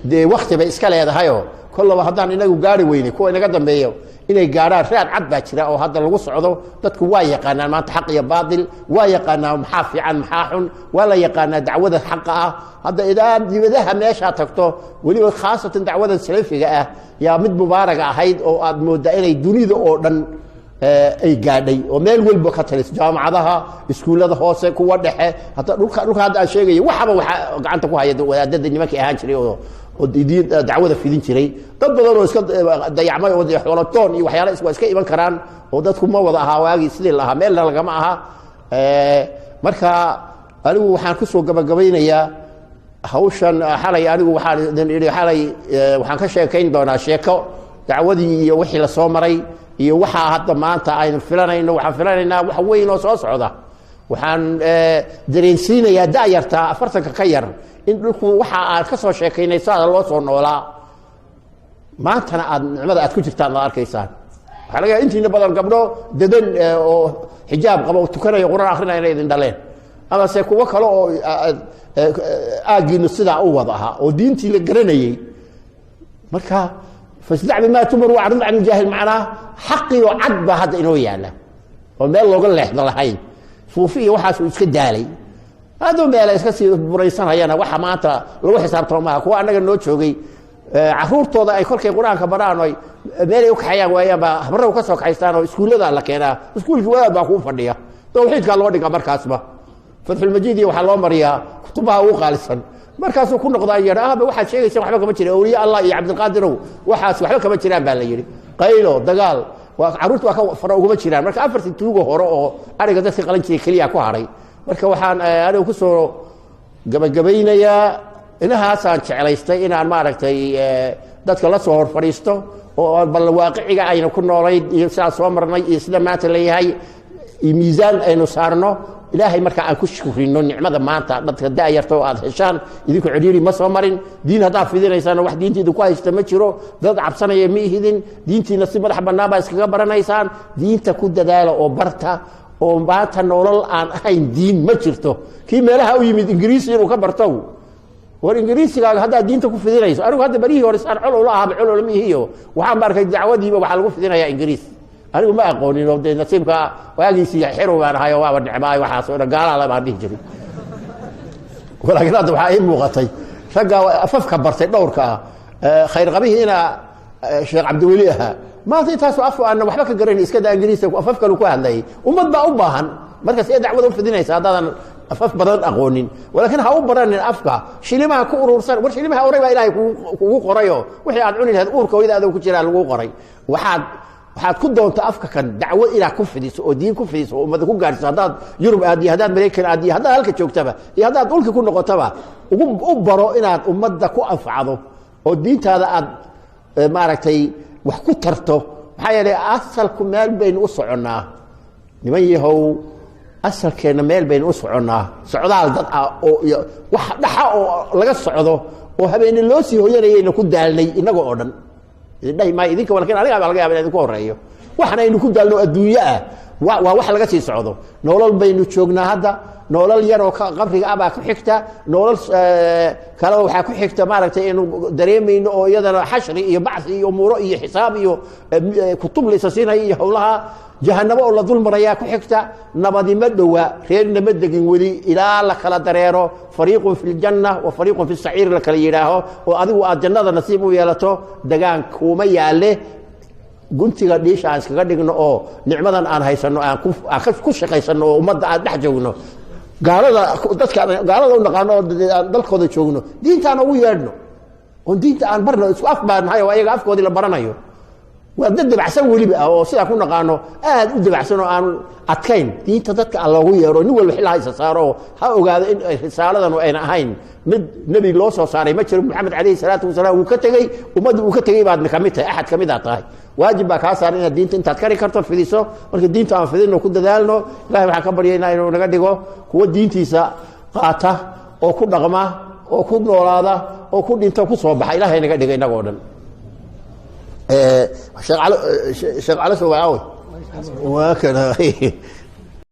Speaker 1: de waqti bay iska leedahayo kollaba haddaan inagu gaari weynay kuwa inaga dambeeyo inay gaaraan raad cad baa jira oo hadda lagu socdo dadku waa yaqaanaan maanta xaq iyo baadil waa yaqaanaan maxaa fiican maxaa xun waa la yaqaanaa dacwada xaqa ah hadda idaa dibadaha meesha tagto weliba khaasatan dacwada salafiga ah yaa mid mubaarag ahayd oo aad moodaa inay dunida oo dhan ay gaadhay oo meel walba ka talis jaamacadaha iskuulada hoose kuwa dhexe hadda dhulka hadda aan sheegay waxaba waxa gacanta ku haya wadaadada nimankii ahaan jiray oo dacwada fidin jiray dad badan oo iska dayacmay oo xoolatoon iyo waxyaalo iska iman karaan oo dadku ma wada ahaa waagi sidii la ahaa meelna lagama aha marka anigu waxaan ku soo gabagabaynayaa hawshan xalay anigu waxaan ka sheekayn doonaa sheeko dacwadii iyo wixii la soo maray iyo waxa hadda maanta aynu filanayno waxaan filanaynaa wax weyn oo soo socda waxaan dareensiinayaa daayarta 40 ka yar in dhulku waxa aan ka soo sheekaynay saada loo soo noolaa maantana aad nicmada aad ku jirtaan la arkaysaan waxa laga intiina badan gabdho dadan oo xijaab qabo tukanayo quraan akhrinaya inay idin dhaleen ama se kuwa kale oo aagiinu sidaa u wada aha oo diintii la garanayay marka فاسدع بما تمر واعرض عن الجاهل معناه حقي وعد هذا انه يالا ومال لوغ لخد لهين صوفيه waxaas iska daalay hado meel iska sii buraysanayana waxa maanta lagu xisaabtamo ma kuwa anaga noo joogay caruurtooda ay kolkay quraanka baraan ay meel ay u kaxayaan waayaba habro ka soo kaxaystaan oo iskuulada la keenaa iskuulkii wadaad baa ku fadhiya tawxiidka loo dhiga markaasba fadhul majidi waxa loo mariyaa kutubaha uu qaalisan markaas uu ku noqdaa yiraahdo waxa sheegaysan waxba kama jiro awliya Allah iyo Abdul Qaadir waxaas waxba kama jiraan baa la yiri qaylo dagaal waa caruurtu waa ka fara uga jiraan marka afartii tuugo hore oo ariga dadka qalan jiray kaliya ku haray marka waxaan anigu ku soo gabagabaynayaa inahaas aan jecelaystay inaan maaragtay dadka la soo hor fariisto oo bal waaqiciga ayna ku noolayd iyo sidaas soo marnay iyo sida maanta leeyahay miisaan aynu saarno ilaahay marka aan ku shukrino nicmada maanta dadka daayarto aad heshaan idinku ciriiri ma soo marin diin hadaa fidinaysaan wax diintiidu ku haysta ma jiro dad cabsanaya ma ihidin diintiina si madax bannaan baa iskaga baranaysaan diinta ku dadaala oo barta oo maanta nolol aan ahayn diin ma jirto kii meelaha u yimid ingiriisi inuu ka barto war ingiriisigaaga haddaa diinta ku fidinayso anigu hadda barihii hore saan col ula ahaba col ma ihiyo waxaan arkay dacwadiiba waxaa lagu fidinayaa ingiriis anigu ma aqoonin oo nasiibka waagiisii xiro baan ahayo waaba nicmaay waxaas oo gaala la baan dhihi jiray walaakiin hadda waxaa ii muuqatay ragga afafka bartay dhowrka khayr qabihiina sheekh cabdiweli ahaa maanta intaasoo afku aan waxba ka garanay iska daa ingiriiska afafka ku hadlayay ummad baa u baahan markaas ay dacwada u fidinaysa haddaadan afaf badan aqoonin walaakiin ha u baranin afka shilimaha ku urursan war shilimaha oray baa ilaahay kugu qorayo wixii aad cuni lahayd uurkooda aad ku jiraan lagu qoray waxaad waxaad ku doonto afka kan dacwo ilaa ku fidiso oo diin ku fidiso oo ummad ku gaarsiiso hadaad Yurub aad iyo hadaad Mareykan aad iyo hadaad halka joogtaba iyo hadaad dhulka ku noqotaba ugu baro inaad ummadda ku anfacdo oo diintaada aad maaragtay wax ku tarto maxaa yeelay asalku meel baynu u soconaa niman yahow asalkeena meel baynu u soconaa socdaal dad ah oo wax dhaxa oo laga socdo oo habeen loo sii hooyanayna ku daalnay inaga oo dhan idin ma idinka walakin aniga laga yaabaa idin ku horeeyo waxna aynu ku daalno adduunyo ah waa wax laga sii socdo nolol baynu joognaa hadda nolol yar oo qabriga aba ku xigta nolol kala waxa ku xigta maaragtay inuu dareemayno oo iyadana xashri iyo bacsi iyo muuro iyo xisaab iyo kutub leesasinay iyo hawlaha jahannamo oo la dul maraya ku xigta nabadi ma dhawa reerna ma degin wali ilaa la kala dareero fariiqun fil janna wa fariiqun fis sa'ir la kala yiraaho oo adigu aad jannada nasiib u yeelato dagaan kuma yaale guntiga dhiisha aan iskaga dhigno oo nicmadan aan haysano aan ku shaqaysano oo ummadda aan dhex joogno gaalada dadka gaalada u naqaano dalkooda joogno diintaan ugu yeedhno oo diinta aan barno isku afbaanahay oo ayaga afkoodii la baranayo waa dad dabacsan waliba oo sida ku naqaano aad u dabacsan oo aan adkayn diinta dadka aan loogu yeero nin walba xilaa haysa saaro ha ogaado in risaaladan oo ayna ahayn mid nabi loo soo saaray ma jiro maxamed kaleey salaatu wasalaam uu ka tagay ummaddu uu ka tagay baad kamid tahay ahad kamid ah tahay waajib baa ka saaran in diinta intaad kari karto fidiso marka diinta aan fidino ku dadaalno ilaahay waxa ka baryeynaa inuu naga dhigo kuwa diintiisa qaata oo ku dhaqma oo ku noolaada oo ku dhinto ku soo baxa ilaahay naga dhigo inaga oo dhan شغال شغال سوى عاوي وكذا